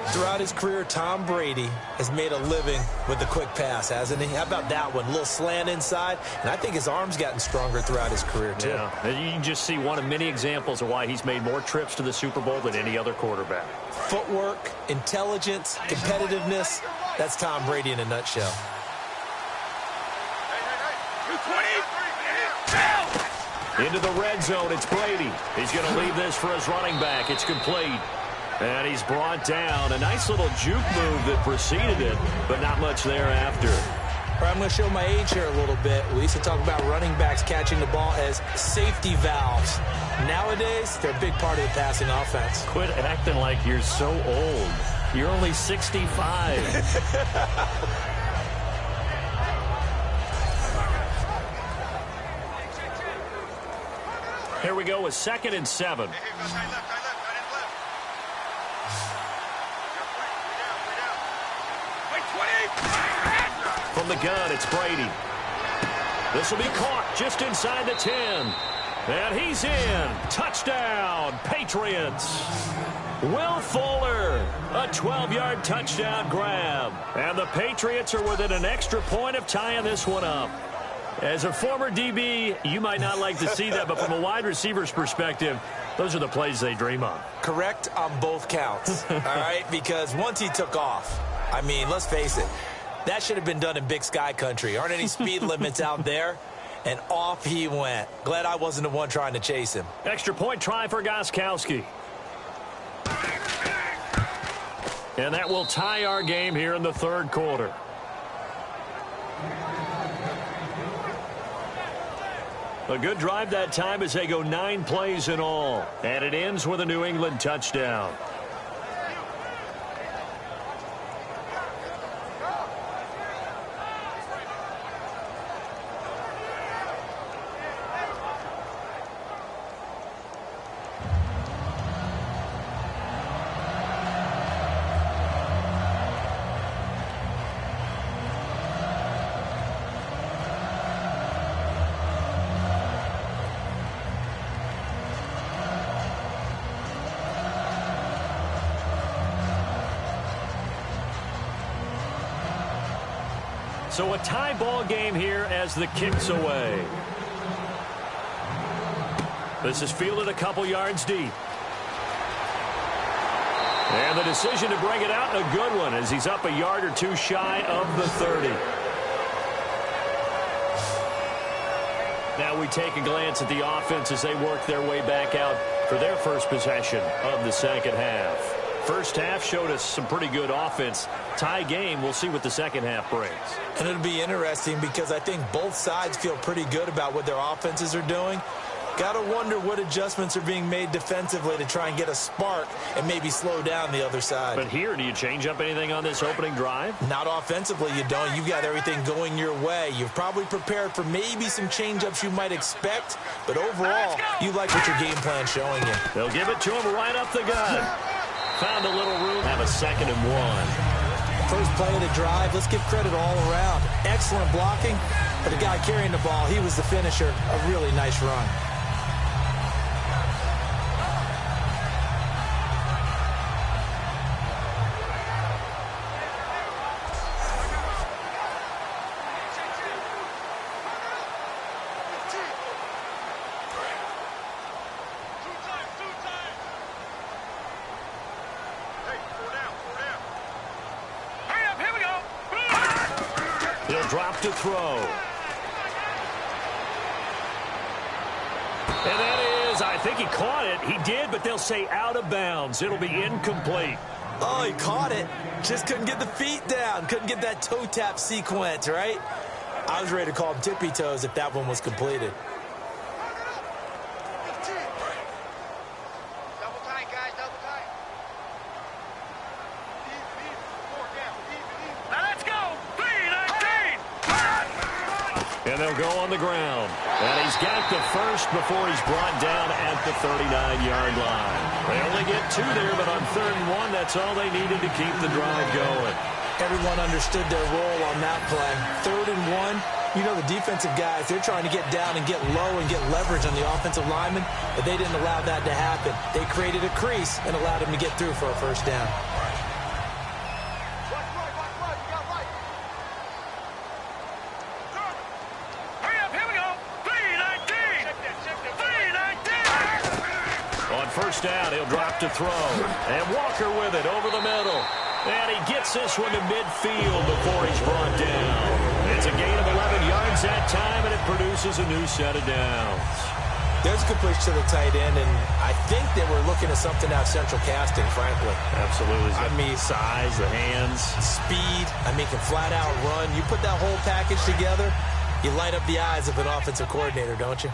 Throughout his career, Tom Brady has made a living with the quick pass, hasn't he? How about that one? A little slant inside, and I think his arm's gotten stronger throughout his career, too. Yeah, and you can just see one of many examples of why he's made more trips to the Super Bowl than any other quarterback. Footwork, intelligence, competitiveness, that's Tom Brady in a nutshell. Into the red zone, it's Brady. He's going to leave this for his running back. It's complete. And he's brought down. A nice little juke move that preceded it, but not much thereafter. I'm I'm going to show my age here a little bit. We used to talk about running backs catching the ball as safety valves. Nowadays, they're a big part of the passing offense. Quit acting like you're so old. You're only 65. Here we go with 2nd and 7. From the gun, it's Brady. This will be caught just inside the 10. And he's in. Touchdown, Patriots. Will Fuller, a 12-yard touchdown grab. And the Patriots are within an extra point of tying this one up. As a former DB, you might not like to see that, but from a wide receiver's perspective, those are the plays they dream of. Correct on both counts, all right? Because once he took off, I mean, let's face it, that should have been done in Big Sky country. Aren't any speed limits out there? And off he went. Glad I wasn't the one trying to chase him. Extra point try for Gostkowski. And that will tie our game here in the 3rd quarter. A good drive that time as they go 9 plays in all. And it ends with a New England touchdown. So a tie ball game here as the kick's away. This is fielded a couple yards deep. And the decision to bring it out, a good one, as he's up a yard or two shy of the 30. Now we take a glance at the offense as they work their way back out for their first possession of the 2nd half. First half showed us some pretty good offense. Tie game, we'll see what the 2nd half brings. And it'll be interesting because I think both sides feel pretty good about what their offenses are doing. Got to wonder what adjustments are being made defensively to try and get a spark and maybe slow down the other side. But here, do you change up anything on this opening drive? Not offensively, you don't. You've got everything going your way. You've probably prepared for maybe some change-ups you might expect, but overall, you like what your game plan's showing you. They'll give it to him right up the gut. Found a little room, have a 2nd and 1. First play of the drive, let's give credit all around. Excellent blocking, but the guy carrying the ball, he was the finisher. A really nice run. Drop to throw. And that is, I think he caught it. He did, but they'll say out of bounds. It'll be incomplete. Oh, he caught it. Just couldn't get the feet down. Couldn't get that toe tap sequence, right? I was ready to call him tippy toes if that one was completed. Double tight, guys, double tight. Now let's go. 3-19. And they'll go on the ground. And he's got the first before he's brought down at the 39-yard line. They only get 2 there, but on 3rd and 1, that's all they needed to keep the drive going. Everyone understood their role on that play. 3rd and 1, you know the defensive guys, they're trying to get down and get low and get leverage on the offensive lineman, but they didn't allow that to happen. They created a crease and allowed him to get through for a first down. First down, he'll drop to throw. And Walker with it over the middle. And he gets this one to midfield before he's brought down. It's a gain of 11 yards that time, and it produces a new set of downs. There's a good push to the tight end, and I think they were looking at something out central casting, frankly. Absolutely. I mean, size, the hands. Speed. I mean, can flat out run. You put that whole package together, you light up the eyes of an offensive coordinator, don't you?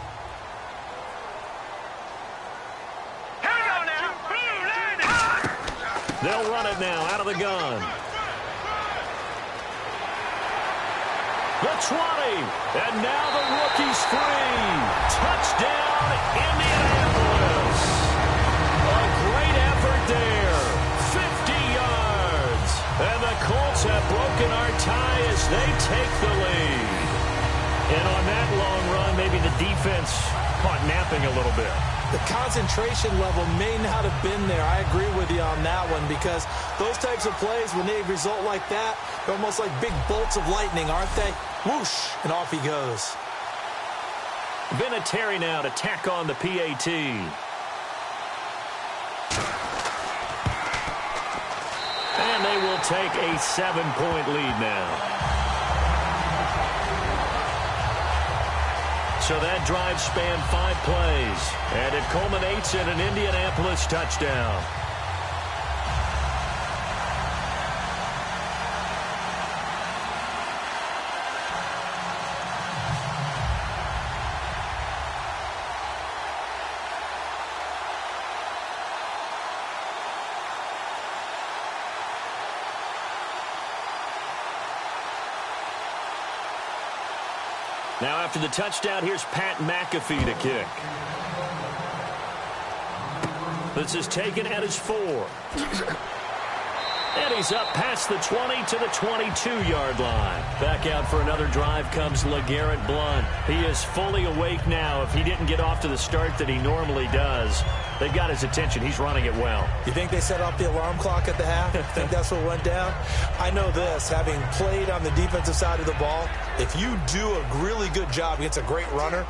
Here we go now. Blue landing. They'll run it now out of the gun. The 20, and now the rookie's free. Touchdown, Indianapolis. A great effort there. 50 yards. And the Colts have broken our tie as they take the lead. And on that long run, maybe the defense caught napping a little bit. The concentration level may not have been there. I agree with you on that one, because those types of plays, when they result like that, they're almost like big bolts of lightning, aren't they? Whoosh, and off he goes. Vinatieri now to tack on the PAT. And they will take a 7-point lead now. So that drive spanned 5 plays, and it culminates in an Indianapolis touchdown. Now after the touchdown, here's Pat McAfee to kick. This is taken at his 4. And he's up past the 20 to the 22-yard line. Back out for another drive comes LeGarrette Blount. He is fully awake now. If he didn't get off to the start that he normally does, they've got his attention. He's running it well. You think they set off the alarm clock at the half? Think that's what went down? I know this, having played on the defensive side of the ball, if you do a really good job against a great runner,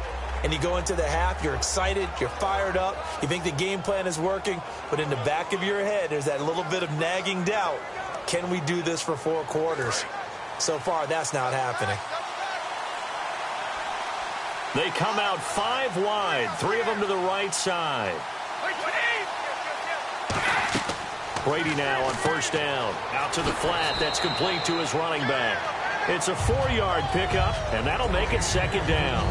and you go into the half, you're excited, you're fired up, you think the game plan is working, but in the back of your head, there's that little bit of nagging doubt. Can we do this for 4 quarters? So far, that's not happening. They come out 5 wide, 3 of them to the right side. Brady now on first down. Out to the flat. That's complete to his running back. It's a 4-yard pickup, and that'll make it 2nd down.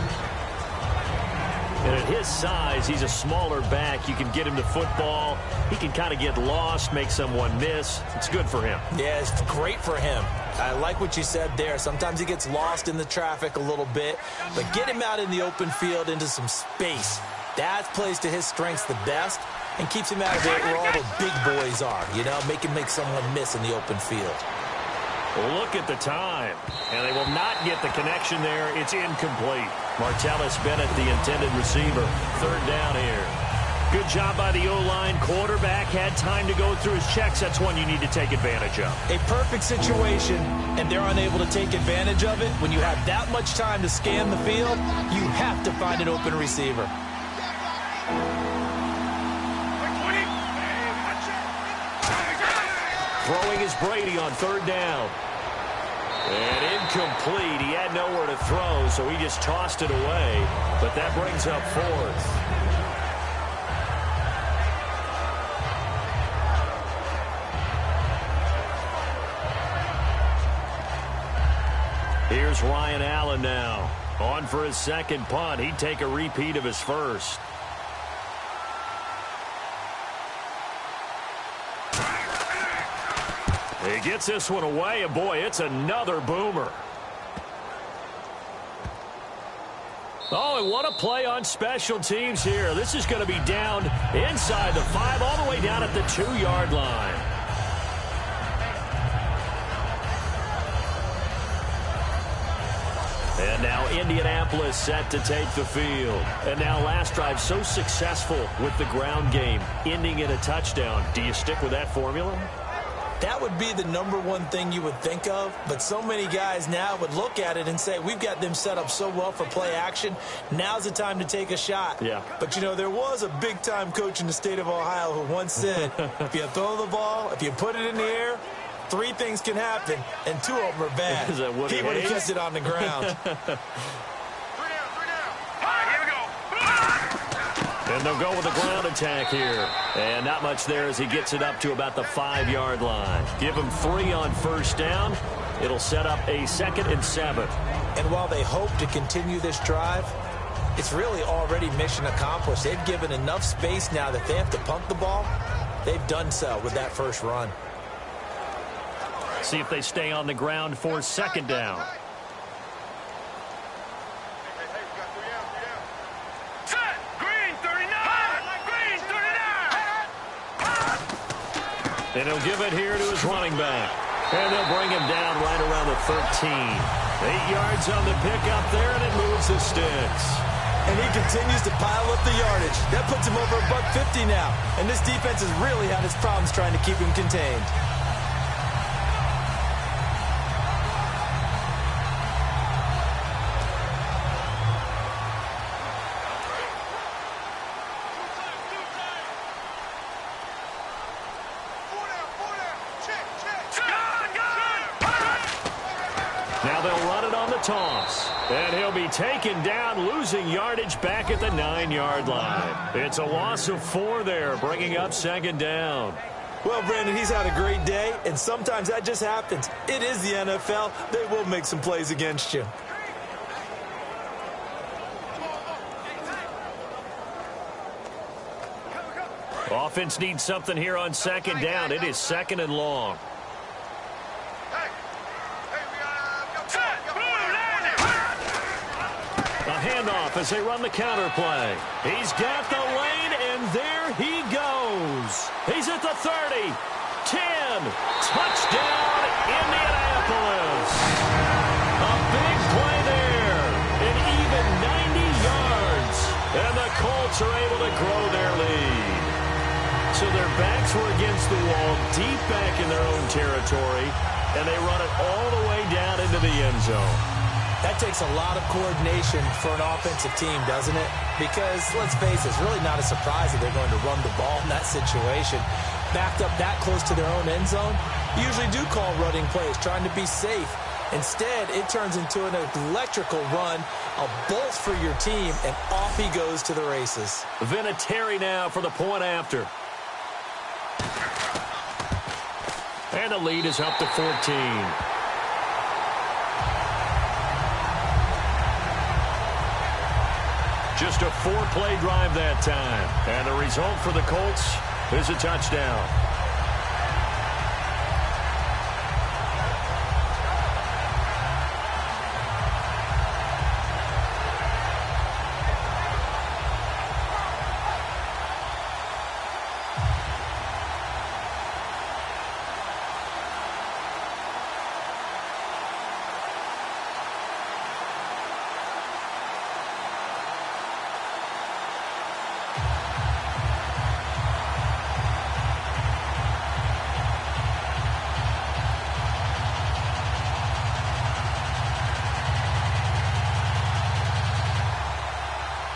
And at his size, he's a smaller back. You can get him to football. He can kind of get lost, make someone miss. It's good for him. Yeah, it's great for him. I like what you said there. Sometimes he gets lost in the traffic a little bit, but get him out in the open field into some space. That plays to his strengths the best and keeps him out of it where all the big boys are, you know, make someone miss in the open field. Look at the time. And they will not get the connection there. It's incomplete. Martellus Bennett, the intended receiver. 3rd down here. Good job by the O-line. Quarterback had time to go through his checks. That's one you need to take advantage of. A perfect situation, and they're unable to take advantage of it. When you have that much time to scan the field, you have to find an open receiver. Throwing is Brady on 3rd down. And incomplete. He had nowhere to throw, so he just tossed it away. But that brings up 4th. Here's Ryan Allen now. On for his 2nd punt. He'd take a repeat of his 1st. He gets this one away, and boy, it's another boomer. Oh, and what a play on special teams here. This is going to be down inside the 5, all the way down at the 2-yard line. And now Indianapolis set to take the field. And now last drive so successful with the ground game, ending in a touchdown. Do you stick with that formula? That would be the #1 thing you would think of, but so many guys now would look at it and say, we've got them set up so well for play action, now's the time to take a shot. Yeah. But, you know, there was a big-time coach in the state of Ohio who once said, if you throw the ball, if you put it in the air, 3 things can happen, and 2 of them are bad. Is that Woody He would have Hayes? kept it on the ground. 3 down. All right, here we go. And they'll go with a ground attack here. And not much there as he gets it up to about the 5-yard line. Give him 3 on first down. It'll set up a 2nd and 7. And while they hope to continue this drive, it's really already mission accomplished. They've given enough space now that they have to punt the ball. They've done so with that first run. See if they stay on the ground for 2nd down. And he'll give it here to his running back. And they'll bring him down right around the 13. 8 yards on the pickup there, and it moves the sticks. And he continues to pile up the yardage. That puts him over $150 now. And this defense has really had its problems trying to keep him contained. Now they'll run it on the toss. And he'll be taken down, losing yardage back at the 9-yard line. It's a loss of 4 there, bringing up 2nd down. Well, Brandon, he's had a great day, and sometimes that just happens. It is the NFL. They will make some plays against you. Offense needs something here on 2nd down. It is 2nd and long. A handoff as they run the counter play. He's got the lane, and there he goes. He's at the 30, 10, touchdown, Indianapolis. A big play there, an even 90 yards, and the Colts are able to grow their lead. So their backs were against the wall, deep back in their own territory, and they run it all the way down into the end zone. That takes a lot of coordination for an offensive team, doesn't it? Because, let's face it, it's really not a surprise that they're going to run the ball in that situation. Backed up that close to their own end zone, you usually do call running plays, trying to be safe. Instead, it turns into an electrical run, a bolt for your team, and off he goes to the races. Vinatieri now for the point after. And the lead is up to 14. Just a 4-play drive that time. And the result for the Colts is a touchdown.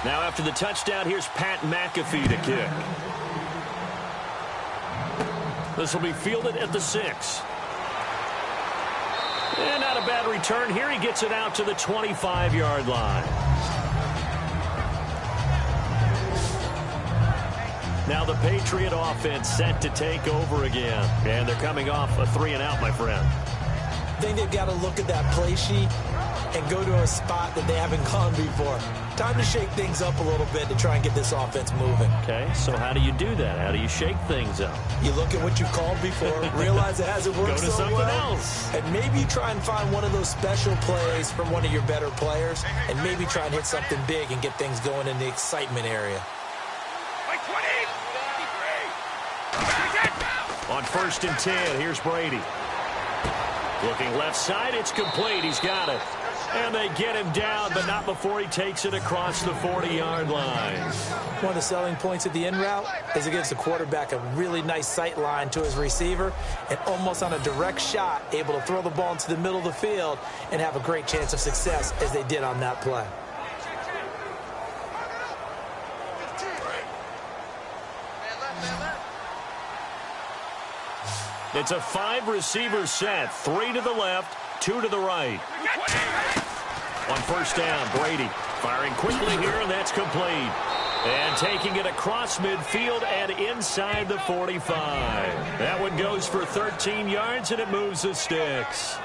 Now after the touchdown, here's Pat McAfee to kick. This will be fielded at the 6. And not a bad return here. He gets it out to the 25-yard line. Now the Patriot offense set to take over again. And they're coming off a 3-and-out, my friend. I think they've got to look at that play sheet and go to a spot that they haven't gone before. Time to shake things up a little bit to try and get this offense moving. Okay, so how do you do that? How do you shake things up? You look at what you've called before, realize it hasn't worked Go to so something well, else. and maybe try and find one of those special plays from one of your better players, and maybe try and hit something big and get things going in the excitement area. On 1st and 10, here's Brady. Looking left side, it's complete. He's got it. And they get him down, but not before he takes it across the 40-yard line. One of the selling points of the in route is it gives the quarterback a really nice sight line to his receiver, and almost on a direct shot, able to throw the ball into the middle of the field and have a great chance of success as they did on that play. It's a 5-receiver set, 3 to the left, 2 to the right. On 1st down, Brady firing quickly here, and that's complete. And taking it across midfield and inside the 45. That one goes for 13 yards, and it moves the sticks.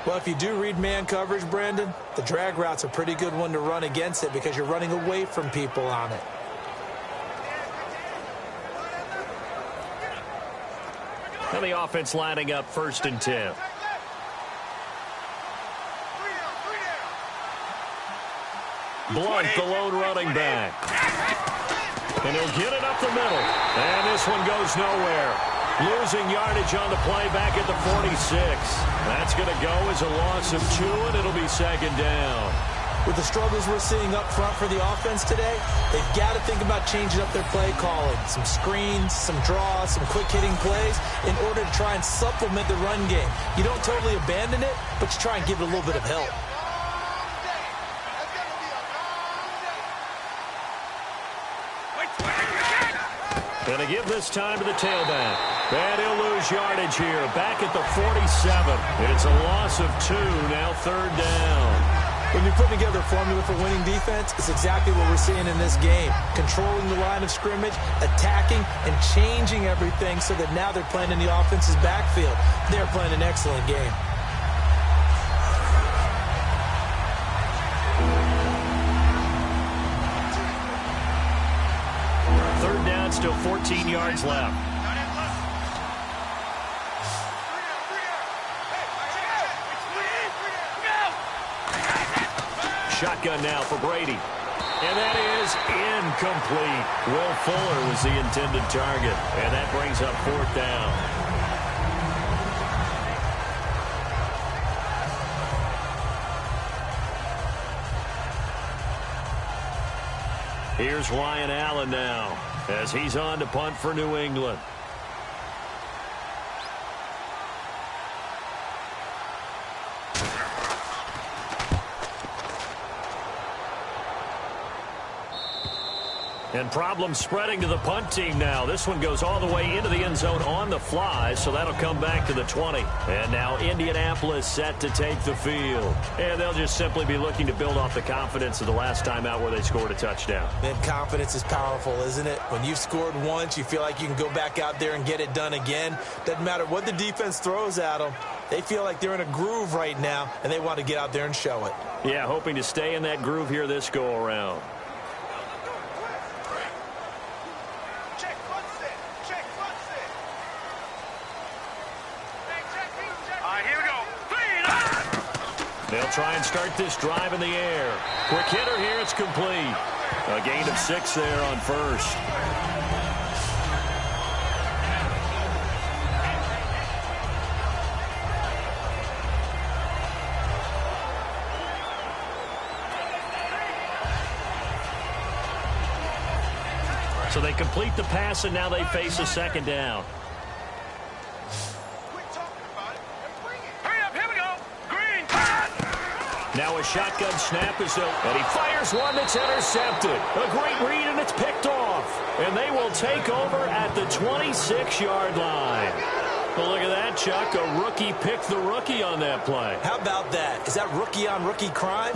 Well, if you do read man coverage, Brandon, the drag route's a pretty good one to run against it because you're running away from people on it. And the offense lining up 1st and 10. Blunt, the lone running back. And he'll get it up the middle. And this one goes nowhere. Losing yardage on the play back at the 46. That's going to go as a loss of 2, and it'll be 2nd down. With the struggles we're seeing up front for the offense today, they've got to think about changing up their play calling. Some screens, some draws, some quick-hitting plays in order to try and supplement the run game. You don't totally abandon it, but you try and give it a little bit of help. Going to give this time to the tailback. And he'll lose yardage here. Back at the 47. It's a loss of 2. Now 3rd down. When you're putting together a formula for winning defense, it's exactly what we're seeing in this game. Controlling the line of scrimmage, attacking, and changing everything so that now they're playing in the offense's backfield. They're playing an excellent game. Still 14 yards left. Shotgun now for Brady. And that is incomplete. Will Fuller was the intended target. And that brings up 4th down. Here's Ryan Allen now, as he's on to punt for New England. And problems spreading to the punt team now. This one goes all the way into the end zone on the fly, so that'll come back to the 20. And now Indianapolis set to take the field. And they'll just simply be looking to build off the confidence of the last time out where they scored a touchdown. Man, confidence is powerful, isn't it? When you've scored once, you feel like you can go back out there and get it done again. Doesn't matter what the defense throws at them. They feel like they're in a groove right now, and they want to get out there and show it. Yeah, hoping to stay in that groove here this go-around. They'll try and start this drive in the air. Quick hitter here, it's complete. A gain of 6 there on 1st. So they complete the pass, and now they face a 2nd down. Now a shotgun snap is up, and he fires one that's intercepted. A great read, and it's picked off. And they will take over at the 26-yard line. Well, look at that, Chuck. A rookie picked the rookie on that play. How about that? Is that rookie-on-rookie crime?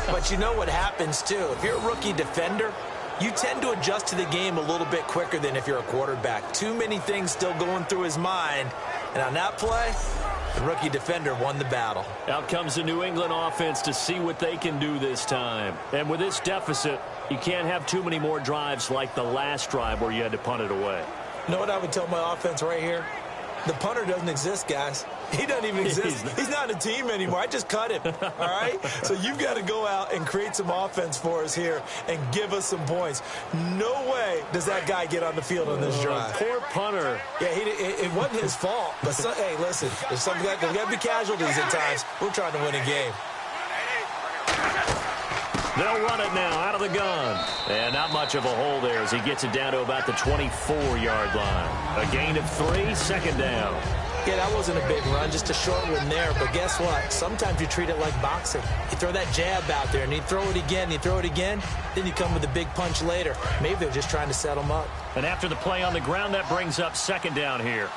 But you know what happens, too. If you're a rookie defender, you tend to adjust to the game a little bit quicker than if you're a quarterback. Too many things still going through his mind. And on that play, the rookie defender won the battle. Out comes the New England offense to see what they can do this time. And with this deficit, you can't have too many more drives like the last drive where you had to punt it away. You know what I would tell my offense right here? The punter doesn't exist, guys. He doesn't even exist. He's not a team anymore. I just cut him, all right? So you've got to go out and create some offense for us here and give us some points. No way does that guy get on the field on this drive. Poor punter. Yeah, it wasn't his fault. But, hey, listen, there's got to be casualties at times. We're trying to win a game. They'll run it now out of the gun. And not much of a hole there as he gets it down to about the 24-yard line. A gain of 3, 2nd down. Yeah, that wasn't a big run, just a short one there. But guess what? Sometimes you treat it like boxing. You throw that jab out there, and you throw it again, you throw it again, then you come with a big punch later. Maybe they're just trying to set them up. And after the play on the ground, that brings up 2nd down here.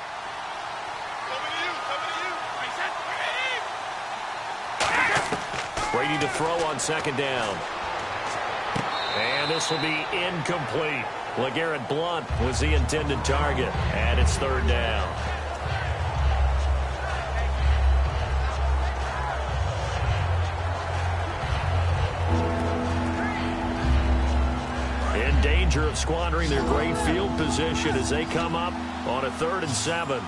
Brady to throw on 2nd down. And this will be incomplete. LeGarrette Blount was the intended target, and it's third down. In danger of squandering their great field position as they come up on a 3rd and 7.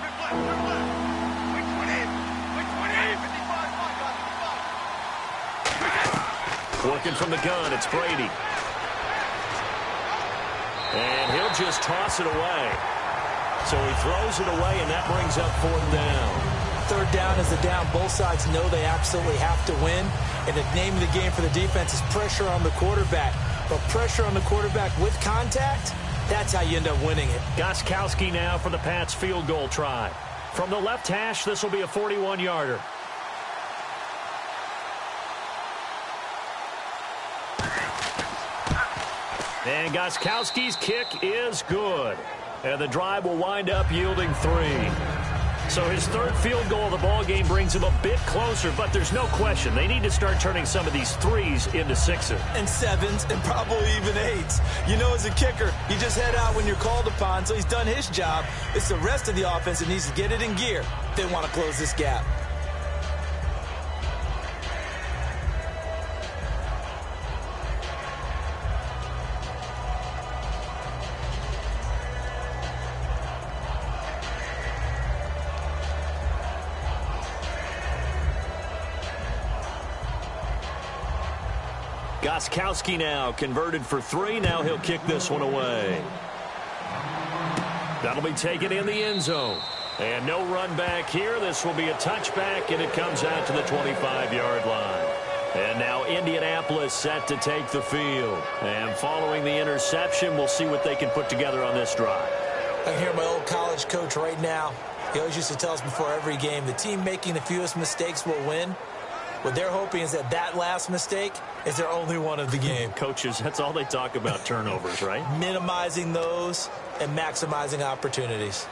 Working from the gun, it's Brady. And he'll just toss it away. So he throws it away, and that brings up 4th down. 3rd down is the down. Both sides know they absolutely have to win. And the name of the game for the defense is pressure on the quarterback. But pressure on the quarterback with contact, that's how you end up winning it. Gostkowski now for the Pats field goal try. From the left hash, this will be a 41-yarder. And Gostkowski's kick is good. And the drive will wind up yielding 3. So his 3rd field goal of the ball game brings him a bit closer, but there's no question they need to start turning some of these 3s into 6s. And 7s and probably even 8s. You know, as a kicker, you just head out when you're called upon, so he's done his job. It's the rest of the offense that needs to get it in gear if they want to close this gap. Gostkowski now converted for 3. Now he'll kick this one away. That'll be taken in the end zone. And no run back here. This will be a touchback, and it comes out to the 25-yard line. And now Indianapolis set to take the field. And following the interception, we'll see what they can put together on this drive. I can hear my old college coach right now. He always used to tell us before every game, the team making the fewest mistakes will win. What they're hoping is that last mistake is their only one of the game. Coaches, that's all they talk about, turnovers, right? Minimizing those and maximizing opportunities.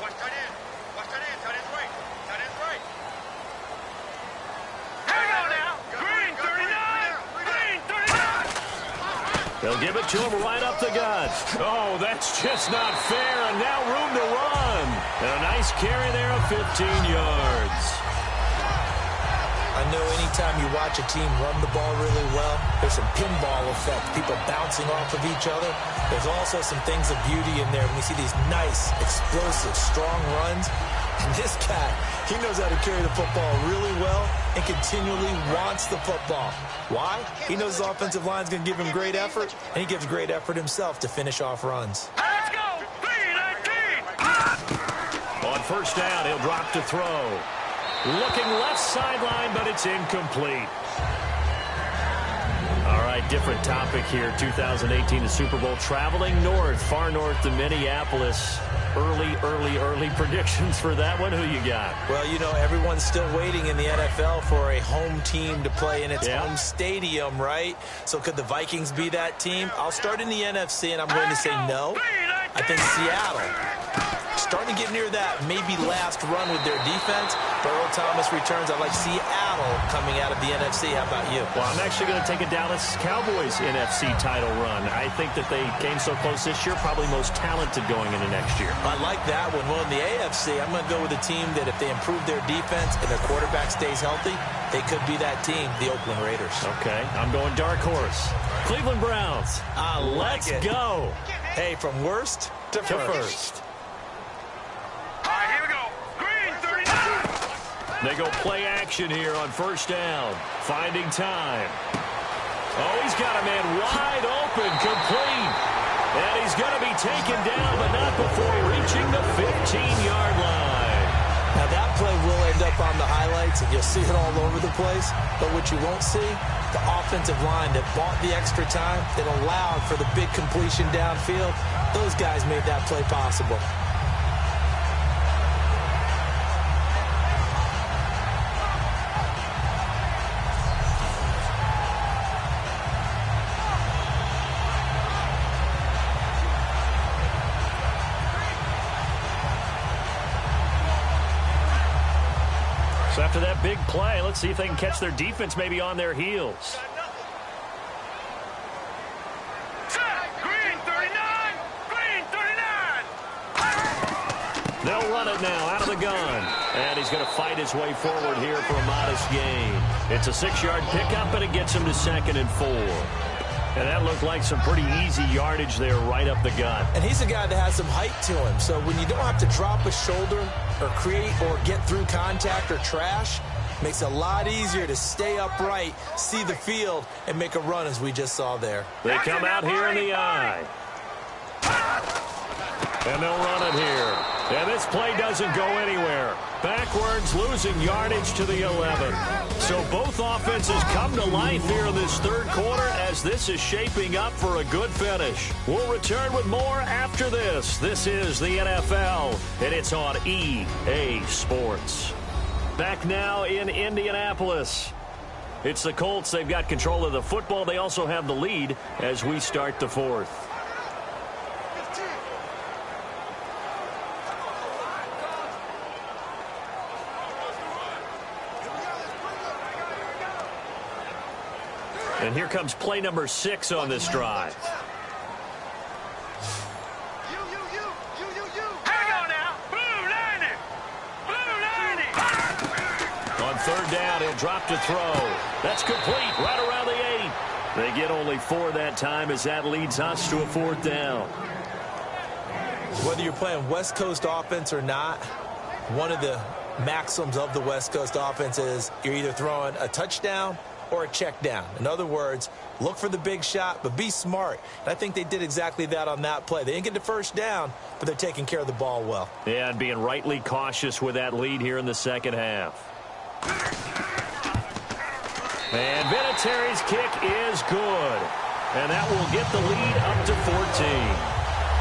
Watch tight end. Watch tight end. Tight end's right. Tight end's right. Hang on now. Green 39. Green 39. They'll give it to him right up the gut. Oh, that's just not fair, and now room to run. And a nice carry there of 15 yards. I know anytime you watch a team run the ball really well, there's some pinball effect, people bouncing off of each other. There's also some things of beauty in there when you see these nice, explosive, strong runs. And this guy, he knows how to carry the football really well and continually wants the football. Why? He knows the offensive line's going to give him great effort, and he gives great effort himself to finish off runs. Let's go. 3-19. On 1st down, he'll drop to throw. Looking left sideline, but it's incomplete. All right, different topic here. 2018, the Super Bowl, traveling north, far north to Minneapolis. Early predictions for that one. Who you got? Well, you know, everyone's still waiting in the NFL for a home team to play in its home stadium, right? So could the Vikings be that team? I'll start in the NFC, and I'm going to say no. I think Seattle, starting to get near that maybe last run with their defense. But Earl Thomas returns. I like Seattle coming out of the NFC. How about you? Well, I'm actually going to take a Dallas Cowboys NFC title run. I think that they came so close this year, probably most talented going into next year. I like that one. Well, in the AFC, I'm going to go with a team that if they improve their defense and their quarterback stays healthy, they could be that team, the Oakland Raiders. Okay, I'm going dark horse. Cleveland Browns. Let's go. Hey, from worst to first. All right, here we go. Green 39. They go play action here on 1st down. Finding time. Oh, he's got a man wide open, complete. And he's going to be taken down, but not before reaching the 15-yard line. Now, that play will end up on the highlights, and you'll see it all over the place. But what you won't see, the offensive line that bought the extra time, that allowed for the big completion downfield, those guys made that play possible. So after that big play, let's see if they can catch their defense maybe on their heels. They'll run it now out of the gun. And he's going to fight his way forward here for a modest gain. It's a 6-yard pickup, and it gets him to 2nd and 4. And that looked like some pretty easy yardage there right up the gut. And he's a guy that has some height to him. So when you don't have to drop a shoulder or create or get through contact or trash, makes it a lot easier to stay upright, see the field, and make a run as we just saw there. They come out here in the eye. And they'll run it here. And this play doesn't go anywhere. Backwards, losing yardage to the 11. So both offenses come to life here in this third quarter as this is shaping up for a good finish. We'll return with more after this. This is the NFL, and it's on EA Sports. Back now in Indianapolis. It's the Colts. They've got control of the football. They also have the lead as we start the fourth. And here comes play number 6 on this drive. Hang on now. Blue lining. Blue lining. On third down, he'll drop to throw. That's complete right around the 8. They get only 4 that time as that leads us to a 4th down. Whether you're playing West Coast offense or not, one of the maxims of the West Coast offense is you're either throwing a touchdown or a check down. In other words, look for the big shot, but be smart. And I think they did exactly that on that play. They didn't get the first down, but they're taking care of the ball well. Yeah, and being rightly cautious with that lead here in the second half. And Vinatieri's kick is good. And that will get the lead up to 14.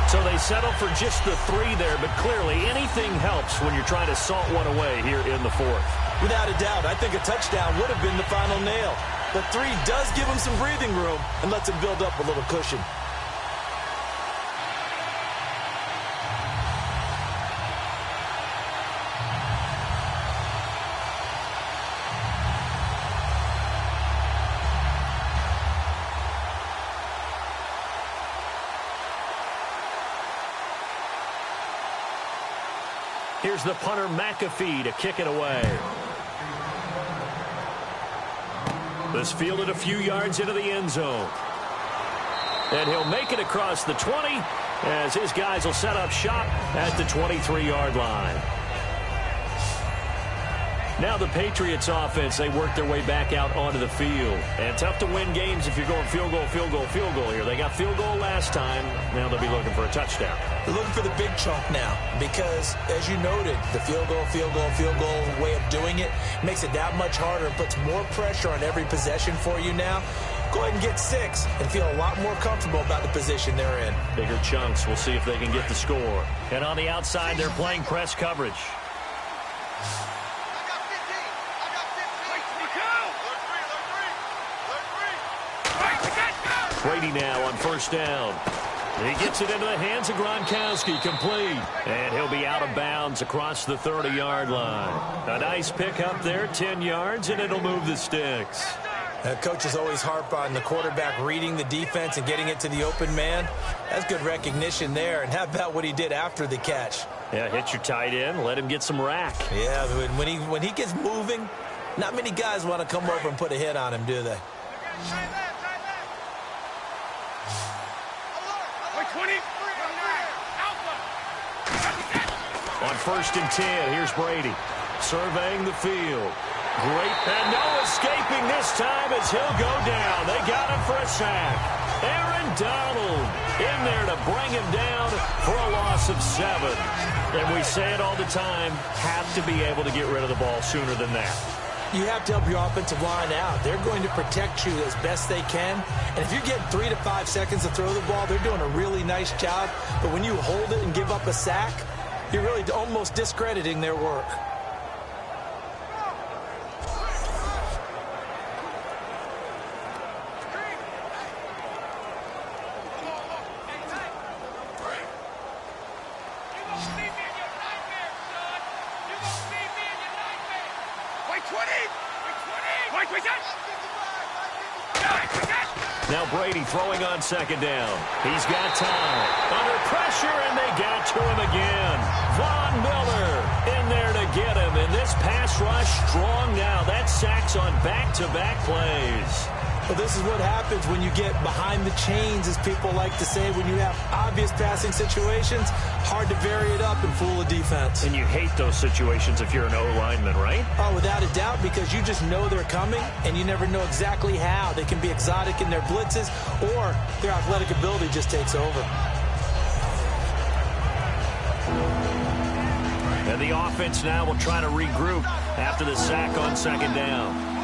So they settle for just the 3 there, but clearly anything helps when you're trying to salt one away here in the 4th. Without a doubt, I think a touchdown would have been the final nail. But 3 does give him some breathing room and lets him build up a little cushion. Here's the punter McAfee to kick it away. This fielded a few yards into the end zone. And he'll make it across the 20 as his guys will set up shop at the 23-yard line. Now the Patriots offense, they work their way back out onto the field. And tough to win games if you're going field goal, field goal, field goal here. They got field goal last time. Now they'll be looking for a touchdown. They're looking for the big chunk now because, as you noted, the field goal, field goal, field goal way of doing it makes it that much harder and puts more pressure on every possession for you now. Go ahead and get 6 and feel a lot more comfortable about the position they're in. Bigger chunks. We'll see if they can get the score. And on the outside, they're playing press coverage. Brady now on first down. He gets it into the hands of Gronkowski, complete. And he'll be out of bounds across the 30-yard line. A nice pick up there, 10 yards, and it'll move the sticks. Coaches always harp on the quarterback reading the defense and getting it to the open man. That's good recognition there. And how about what he did after the catch? Yeah, hit your tight end, let him get some rack. Yeah, when he gets moving, not many guys want to come over and put a hit on him, do they? On first and 10, here's Brady surveying the field. Great, and no escaping this time as he'll go down. They got him for a sack. Aaron Donald in there to bring him down for a loss of 7. And we say it all the time, have to be able to get rid of the ball sooner than that. You have to help your offensive line out. They're going to protect you as best they can. And if you're getting 3 to 5 seconds to throw the ball, they're doing a really nice job. But when you hold it and give up a sack, you're really almost discrediting their work. Now Brady throwing on second down. He's got time. Under pressure, and they got to him again. Von Miller in there to get him. And this pass rush strong now. That's sacks on back-to-back plays. Well, this is what happens when you get behind the chains, as people like to say. When you have obvious passing situations, hard to vary it up and fool a defense. And you hate those situations if you're an O-lineman, right? Oh, without a doubt, because you just know they're coming, and you never know exactly how. They can be exotic in their blitzes, or their athletic ability just takes over. And the offense now will try to regroup after the sack on second down.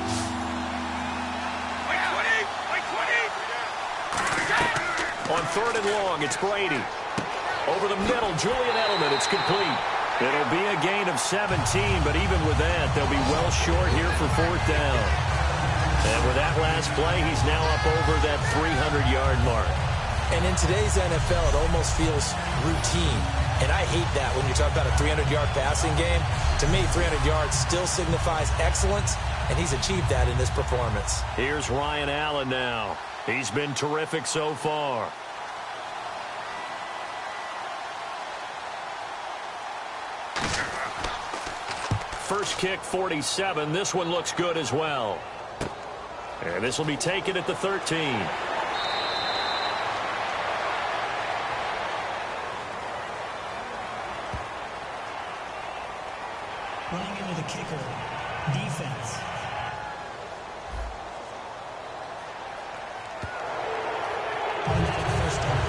On third and long, it's Brady. Over the middle, Julian Edelman. It's complete. It'll be a gain of 17, but even with that, they'll be well short here for fourth down. And with that last play, he's now up over that 300-yard mark. And in today's NFL, it almost feels routine. And I hate that when you talk about a 300-yard passing game. To me, 300 yards still signifies excellence, and he's achieved that in this performance. Here's Ryan Allen now. He's been terrific so far. First kick, 47. This one looks good as well. And this will be taken at the 13. Running into the kicker. Defense. Automatic first down.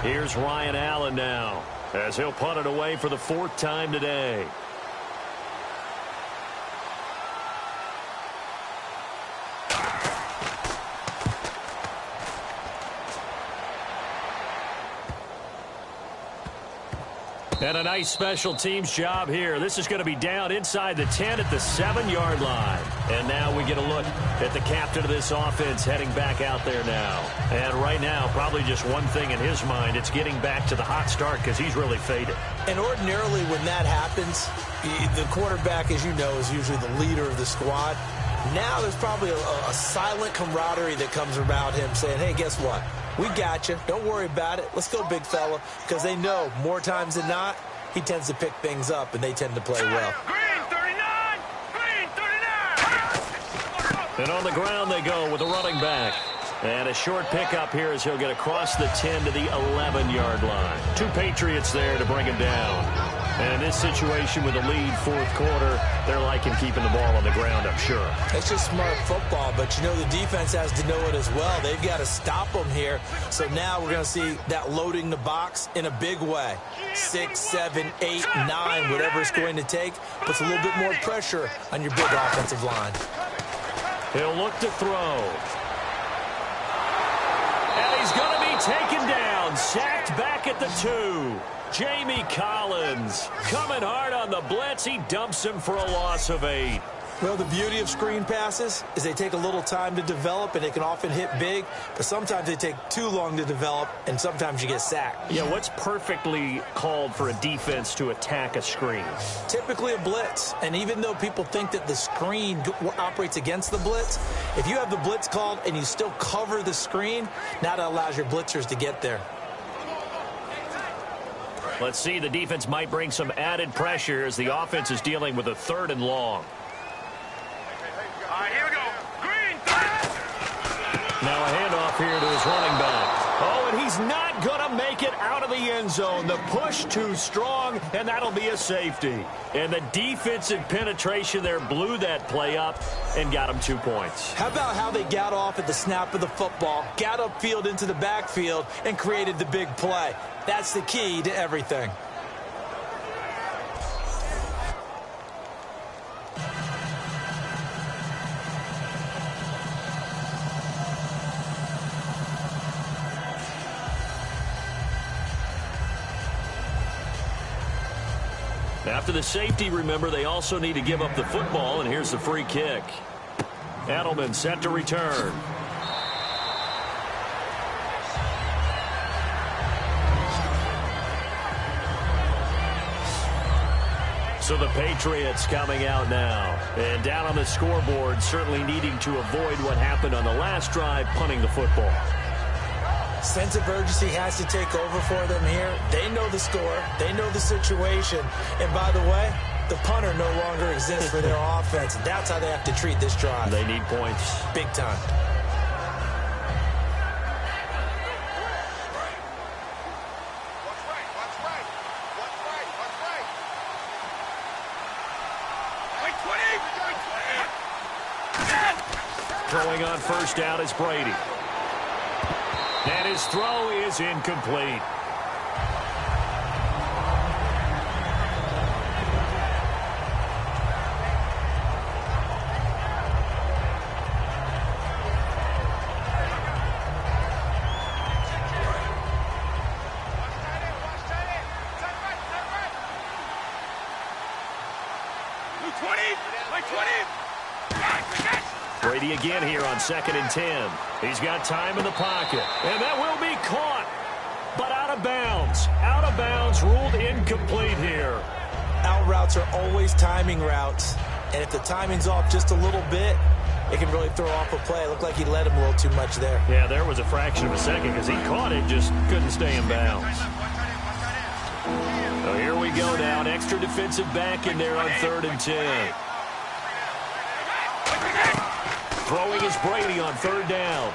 Here's Ryan Allen now, as he'll punt it away for the fourth time today. And a nice special teams job here. This is going to be down inside the 10 at the 7-yard line. And now we get a look at the captain of this offense heading back out there now. And right now, probably just one thing in his mind. It's getting back to the hot start because he's really faded. And ordinarily when that happens, the quarterback, as you know, is usually the leader of the squad. Now there's probably a silent camaraderie that comes about him saying, hey, guess what? We got you. Don't worry about it. Let's go, big fella. Because they know more times than not, he tends to pick things up, and they tend to play well. Green 39! Green 39! And on the ground they go with a running back. And a short pickup here as he'll get across the 10 to the 11-yard line. Two Patriots there to bring him down. And in this situation with the lead fourth quarter, they're liking keeping the ball on the ground, I'm sure. It's just smart football, but you know the defense has to know it as well. They've got to stop them here. So now we're going to see that loading the box in a big way. 6, 7, 8, 9, whatever it's going to take, puts a little bit more pressure on your big offensive line. He'll look to throw. And he's going to be taken down, sacked back at the 2. Jamie Collins coming hard on the blitz. He dumps him for a loss of 8. Well, the beauty of screen passes is they take a little time to develop, and they can often hit big, but sometimes they take too long to develop, and sometimes you get sacked. Yeah, what's perfectly called for a defense to attack a screen? Typically a blitz, and even though people think that the screen operates against the blitz, if you have the blitz called and you still cover the screen, now that allows your blitzers to get there. Let's see, the defense might bring some added pressure as the offense is dealing with a 3rd and long. All right, here we go. Green 30! Now a handoff here to his running back. Oh, and he's not going to make it out of the end zone. The push too strong, and that'll be a safety. And the defensive penetration there blew that play up and got him 2 points. How about how they got off at the snap of the football, got upfield into the backfield, and created the big play? That's the key to everything. After the safety, remember, they also need to give up the football, and here's the free kick. Edelman set to return. So the Patriots coming out now. And down on the scoreboard, certainly needing to avoid what happened on the last drive, punting the football. Sense of urgency has to take over for them here. They know the score. They know the situation. And by the way, the punter no longer exists for their offense. That's how they have to treat this drive. They need points. Big time. Throwing on first down is Brady. And his throw is incomplete. Brady again here on 2nd and 10. He's got time in the pocket. And that will be caught. But out of bounds. Out of bounds, ruled incomplete here. Out routes are always timing routes. And if the timing's off just a little bit, it can really throw off a play. It looked like he led him a little too much there. Yeah, there was a fraction of a second because he caught it, just couldn't stay in bounds. So here we go now. An extra defensive back in there on 3rd and 10. Throwing is Brady on 3rd down.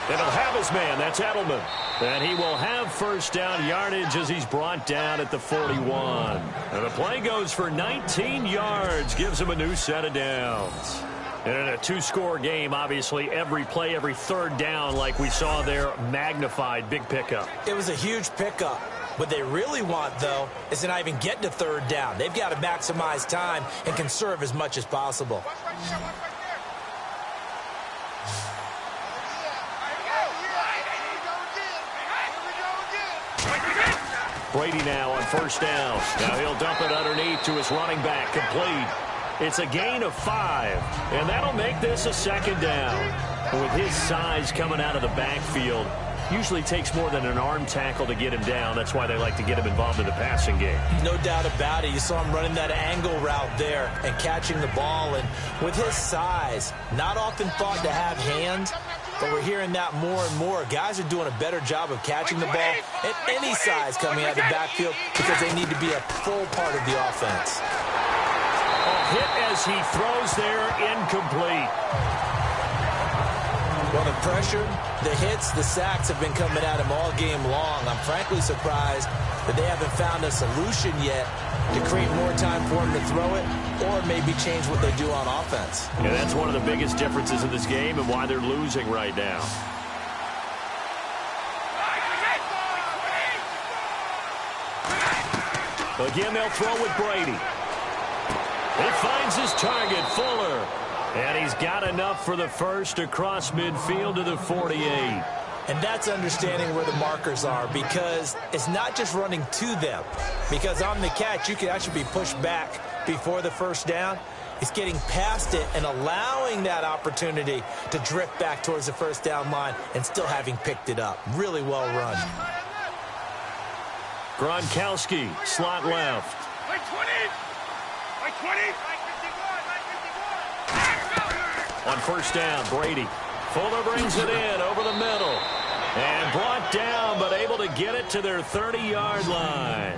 And he'll have his man. That's Edelman. And he will have first down yardage as he's brought down at the 41. And the play goes for 19 yards. Gives him a new set of downs. And in a two-score game, obviously, every play, every 3rd down, like we saw there, magnified. Big pickup. It was a huge pickup. What they really want, though, is to not even get to 3rd down. They've got to maximize time and conserve as much as possible. Brady now on first down. Now he'll dump it underneath to his running back. Complete. It's a gain of 5, and that'll make this a 2nd down. With his size coming out of the backfield, usually takes more than an arm tackle to get him down. That's why they like to get him involved in the passing game. No doubt about it. You saw him running that angle route there and catching the ball. And with his size, not often thought to have hands, but we're hearing that more and more. Guys are doing a better job of catching the ball at any size coming out of the backfield because they need to be a full part of the offense. A hit as he throws there, incomplete. Well, the pressure, the hits, the sacks have been coming at him all game long. I'm frankly surprised that they haven't found a solution yet to create more time for him to throw it or maybe change what they do on offense. And that's one of the biggest differences in this game and why they're losing right now. Again, they'll throw with Brady. He finds his target, Fuller. And he's got enough for the first across midfield to the 48. And that's understanding where the markers are because it's not just running to them. Because on the catch, you can actually be pushed back before the first down. It's getting past it and allowing that opportunity to drift back towards the first down line and still having picked it up. Really well run. Gronkowski, slot left. Like 20! Like 20! On first down, Brady. Fuller brings it in over the middle. And brought down, but able to get it to their 30-yard line.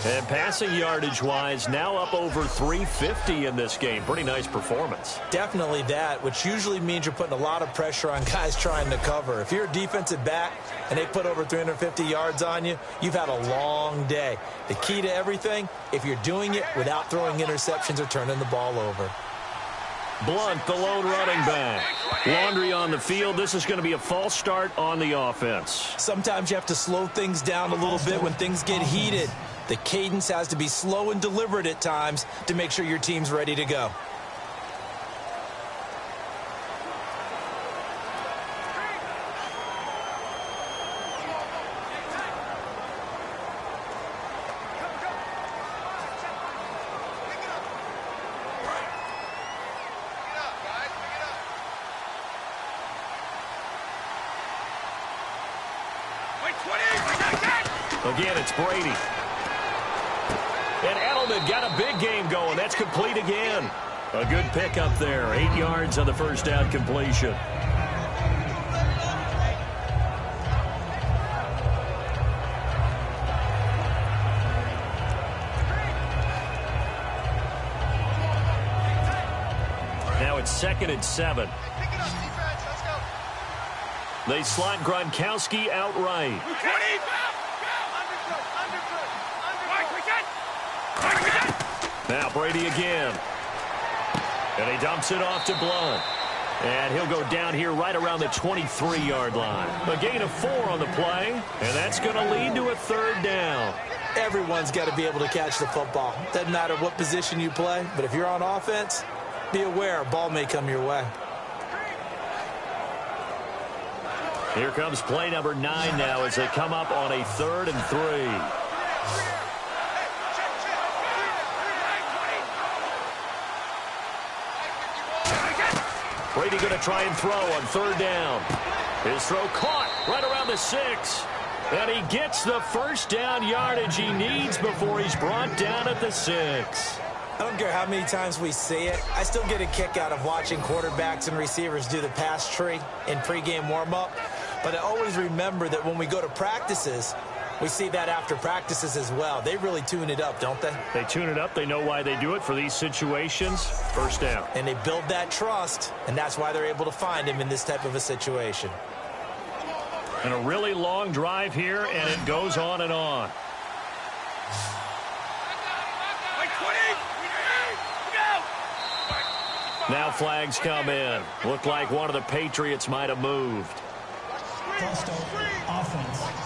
And passing yardage-wise, now up over 350 in this game. Pretty nice performance. Definitely that, which usually means you're putting a lot of pressure on guys trying to cover. If you're a defensive back and they put over 350 yards on you, you've had a long day. The key to everything, if you're doing it without throwing interceptions or turning the ball over. Blunt, the lone running back. Laundry on the field. This is going to be a false start on the offense. Sometimes you have to slow things down a little bit when things get heated. The cadence has to be slow and deliberate at times to make sure your team's ready to go. Again, it's Brady. And Edelman got a big game going. That's complete again. A good pickup there. 8 yards on the first down completion. Now it's 2nd and 7. They slot Gronkowski outright. Now Brady again. And he dumps it off to Blunt. And he'll go down here right around the 23-yard line. A gain of 4 on the play, and that's going to lead to a 3rd down. Everyone's got to be able to catch the football. Doesn't matter what position you play, but if you're on offense, be aware a ball may come your way. Here comes play number 9 now as they come up on a 3rd and 3. Brady going to try and throw on 3rd down. His throw caught right around the 6. And he gets the first down yardage he needs before he's brought down at the 6. I don't care how many times we see it. I still get a kick out of watching quarterbacks and receivers do the pass tree in pregame warm-up. But I always remember that when we go to practices, we see that after practices as well. They really tune it up, don't they? They tune it up. They know why they do it for these situations. First down. And they build that trust, and that's why they're able to find him in this type of a situation. And a really long drive here, and it goes on and on. Now flags come in. Looked like one of the Patriots might have moved. False start, offense.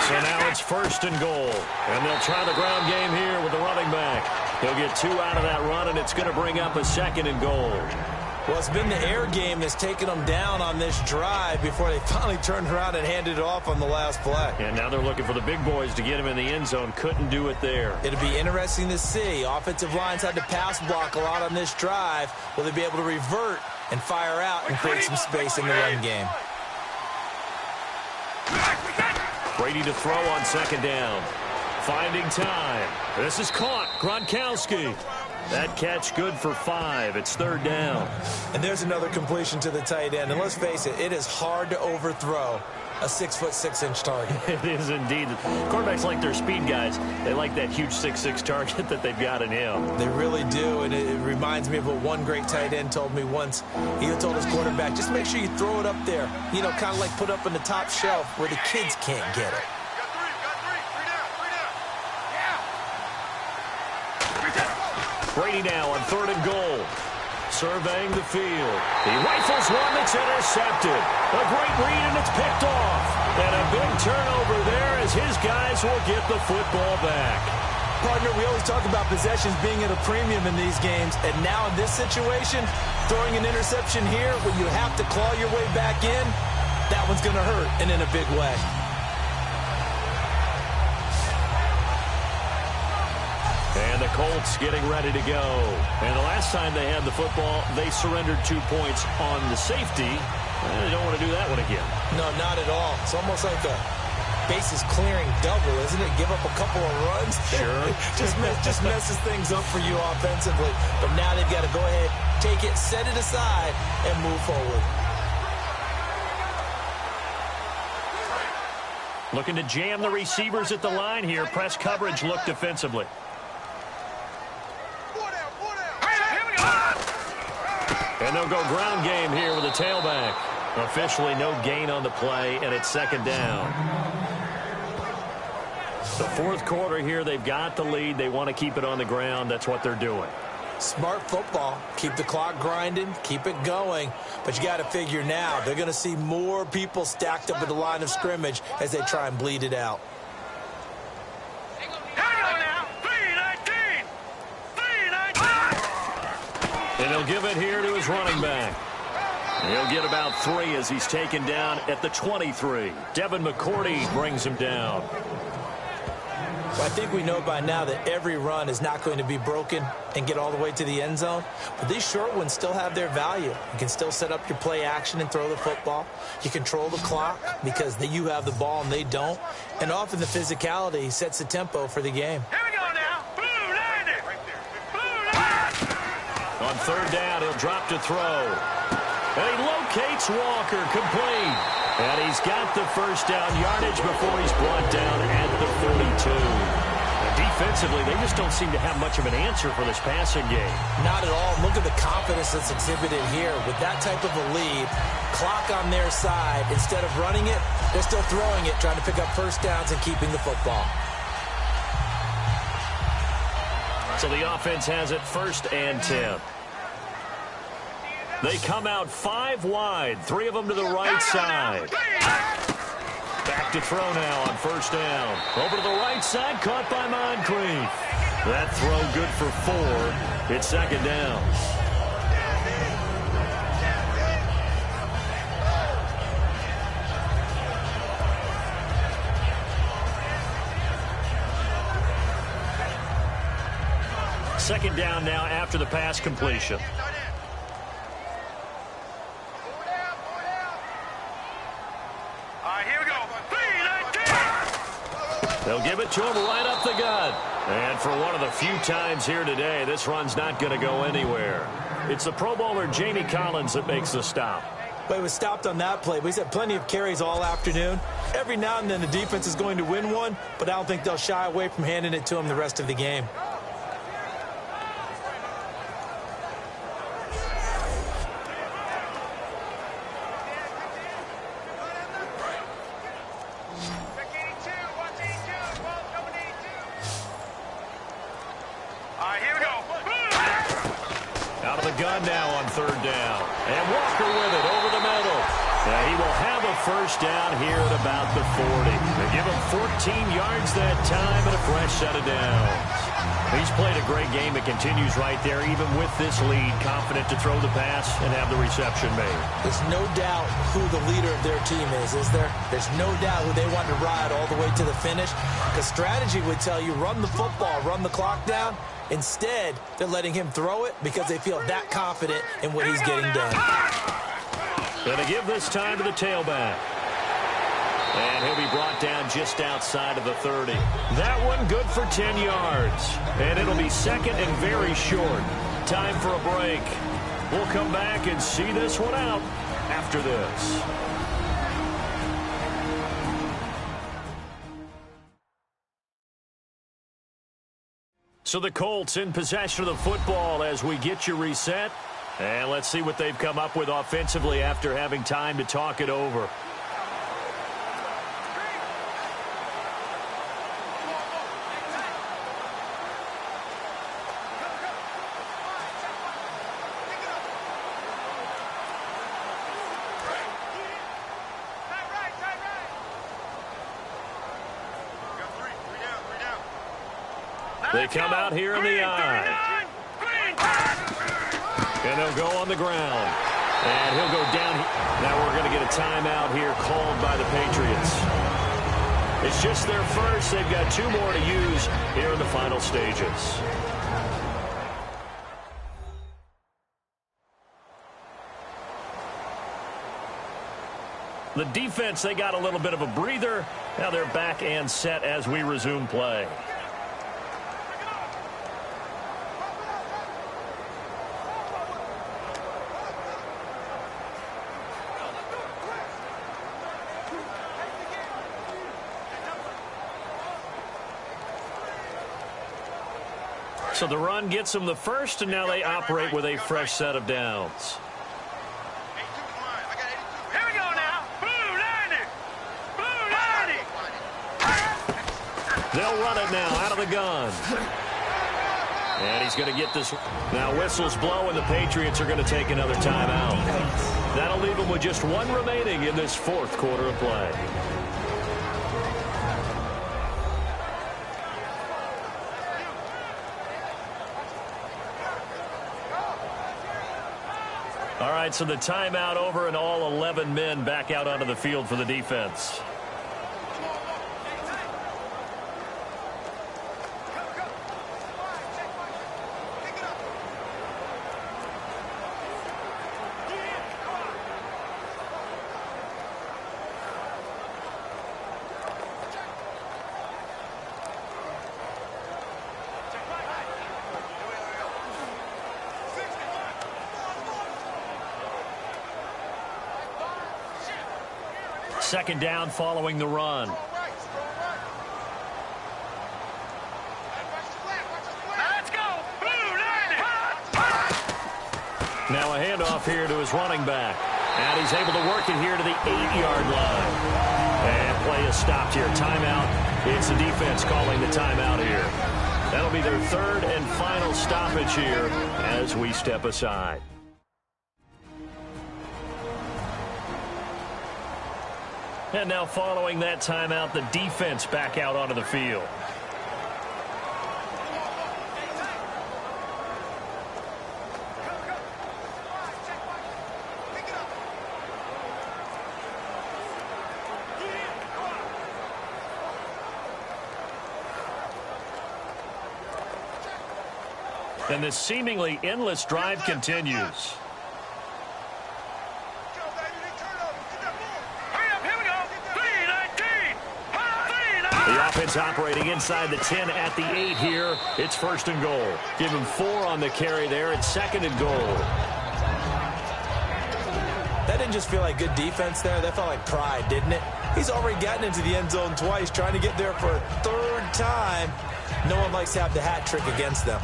So now it's 1st and goal. And they'll try the ground game here with the running back. He'll get 2 out of that run, and it's going to bring up a 2nd and goal. Well, it's been the air game that's taken them down on this drive before they finally turned around and handed it off on the last play. And now they're looking for the big boys to get him in the end zone. Couldn't do it there. It'll be interesting to see. Offensive lines had to pass block a lot on this drive. Will they be able to revert and fire out and create some space in the run game? Brady to throw on 2nd down. Finding time. This is caught. Gronkowski. That catch good for 5. It's 3rd down. And there's another completion to the tight end. And let's face it, it is hard to overthrow a 6'6" target. It is indeed. Quarterbacks like their speed guys. They like that huge 6'6" target that they've got in him. They really do, and it reminds me of what one great tight end told me once. He told his quarterback, just make sure you throw it up there. You know, kind of like put up on the top shelf where the kids can't get it. Brady now on 3rd and goal. Surveying the field. He rifles one that's intercepted. A great read, and it's picked off. And a big turnover there as his guys will get the football back. Partner, we always talk about possessions being at a premium in these games. And now in this situation, throwing an interception here when you have to claw your way back in, that one's going to hurt, and in a big way. And the Colts getting ready to go. And the last time they had the football, they surrendered 2 points on the safety. They don't want to do that one again. No, not at all. It's almost like a bases clearing double, isn't it? Give up a couple of runs. Sure. just messes things up for you offensively. But now they've got to go ahead, take it, set it aside, and move forward. Looking to jam the receivers at the line here. Press coverage look defensively. And they'll go ground game here with a tailback. Officially no gain on the play, and it's 2nd down. The 4th quarter here, they've got the lead. They want to keep it on the ground. That's what they're doing. Smart football. Keep the clock grinding. Keep it going. But you got to figure now, they're going to see more people stacked up at the line of scrimmage as they try and bleed it out. Hang on now. 3:19. And he'll give it here to his running back. He'll get about 3 as he's taken down at the 23. Devin McCourty brings him down. Well, I think we know by now that every run is not going to be broken and get all the way to the end zone. But these short ones still have their value. You can still set up your play action and throw the football. You control the clock because you have the ball and they don't. And often the physicality sets the tempo for the game. Here we go now. Blue line it. Blue line. On third down, he'll drop to throw. And he locates Walker, complete. And he's got the first down yardage before he's brought down at the 42. And defensively, they just don't seem to have much of an answer for this passing game. Not at all. Look at the confidence that's exhibited here. With that type of a lead, clock on their side, instead of running it, they're still throwing it, trying to pick up first downs and keeping the football. So the offense has it 1st and 10. They come out 5 wide, 3 of them to the right side. Back to throw now on 1st down. Over to the right side, caught by Moncrief. That throw good for 4. It's 2nd down. Second down now after the pass completion. They'll give it to him right up the gut. And for one of the few times here today, this run's not going to go anywhere. It's the Pro Bowler Jamie Collins that makes the stop. But he was stopped on that play. But he's had plenty of carries all afternoon. Every now and then the defense is going to win one, but I don't think they'll shy away from handing it to him the rest of the game. First down here at about the 40. They give him 14 yards that time and a fresh set of downs. He's played a great game. It continues right there, even with this lead, confident to throw the pass and have the reception made. There's no doubt who the leader of their team is there? There's no doubt who they want to ride all the way to the finish. Because strategy would tell you, run the football, run the clock down. Instead, they're letting him throw it because they feel that confident in what he's getting done. Going to give this time to the tailback. And he'll be brought down just outside of the 30. That one good for 10 yards. And it'll be 2nd and very short. Time for a break. We'll come back and see this one out after this. So the Colts in possession of the football as we get you reset. And let's see what they've come up with offensively after having time to talk it over. They come out here in the eye. And they'll go on the ground. And he'll go down. Now we're going to get a timeout here called by the Patriots. It's just their first. They've got 2 more to use here in the final stages. The defense, they got a little bit of a breather. Now they're back and set as we resume play. So the run gets them the first, and now they operate with a fresh set of downs. Here we go now. Blue 90. Blue 90. They'll run it now out of the gun. And he's going to get this. Now whistles blow, and the Patriots are going to take another timeout. That'll leave them with just 1 remaining in this 4th quarter of play. All right, so the timeout over and all 11 men back out onto the field for the defense. Second down following the run. Let's go. Now a handoff here to his running back. And he's able to work it here to the 8-yard line. And play is stopped here. Timeout. It's the defense calling the timeout here. That'll be their third and final stoppage here as we step aside. And now following that timeout, the defense back out onto the field. And this seemingly endless drive continues. The offense operating inside the 10 at the 8 here. It's first and goal. Give him 4 on the carry there. It's second and goal. That didn't just feel like good defense there. That felt like pride, didn't it? He's already gotten into the end zone twice, trying to get there for a third time. No one likes to have the hat trick against them.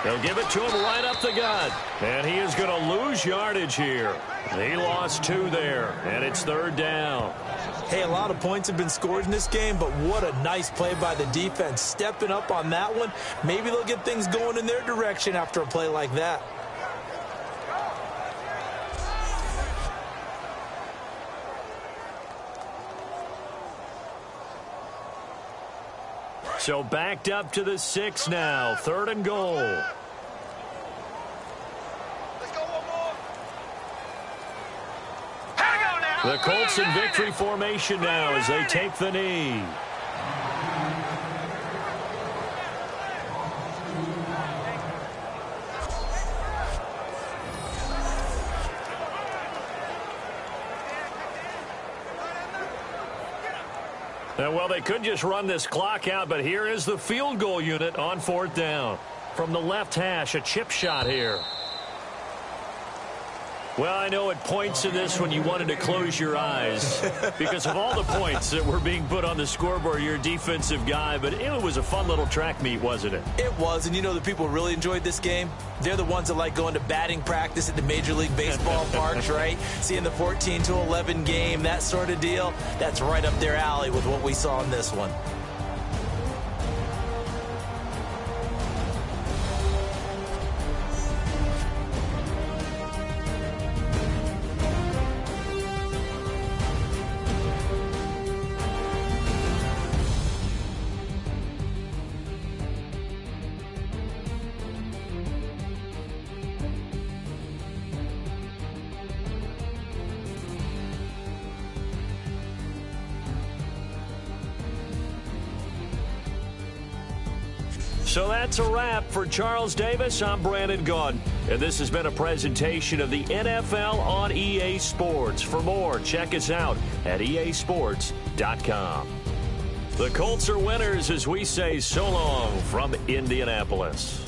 They'll give it to him right up the gut. And he is going to lose yardage here. He lost 2 there, and it's third down. Hey, a lot of points have been scored in this game, but what a nice play by the defense. Stepping up on that one. Maybe they'll get things going in their direction after a play like that. So backed up to the 6 now. Third and goal. Let's go one more. The Colts in victory formation now as they take the knee. Well, they could just run this clock out, but here is the field goal unit on fourth down. From the left hash, a chip shot here. Well, I know it points to this when you wanted to close your eyes because of all the points that were being put on the scoreboard. You're a defensive guy, but it was a fun little track meet, wasn't it? It was, and you know the people who really enjoyed this game? They're the ones that like going to batting practice at the Major League Baseball parks, right? Seeing the 14-11 game, that sort of deal. That's right up their alley with what we saw in this one. So that's a wrap for Charles Davis. I'm Brandon Gaudin, and this has been a presentation of the NFL on EA Sports. For more, check us out at easports.com. The Colts are winners as we say so long from Indianapolis.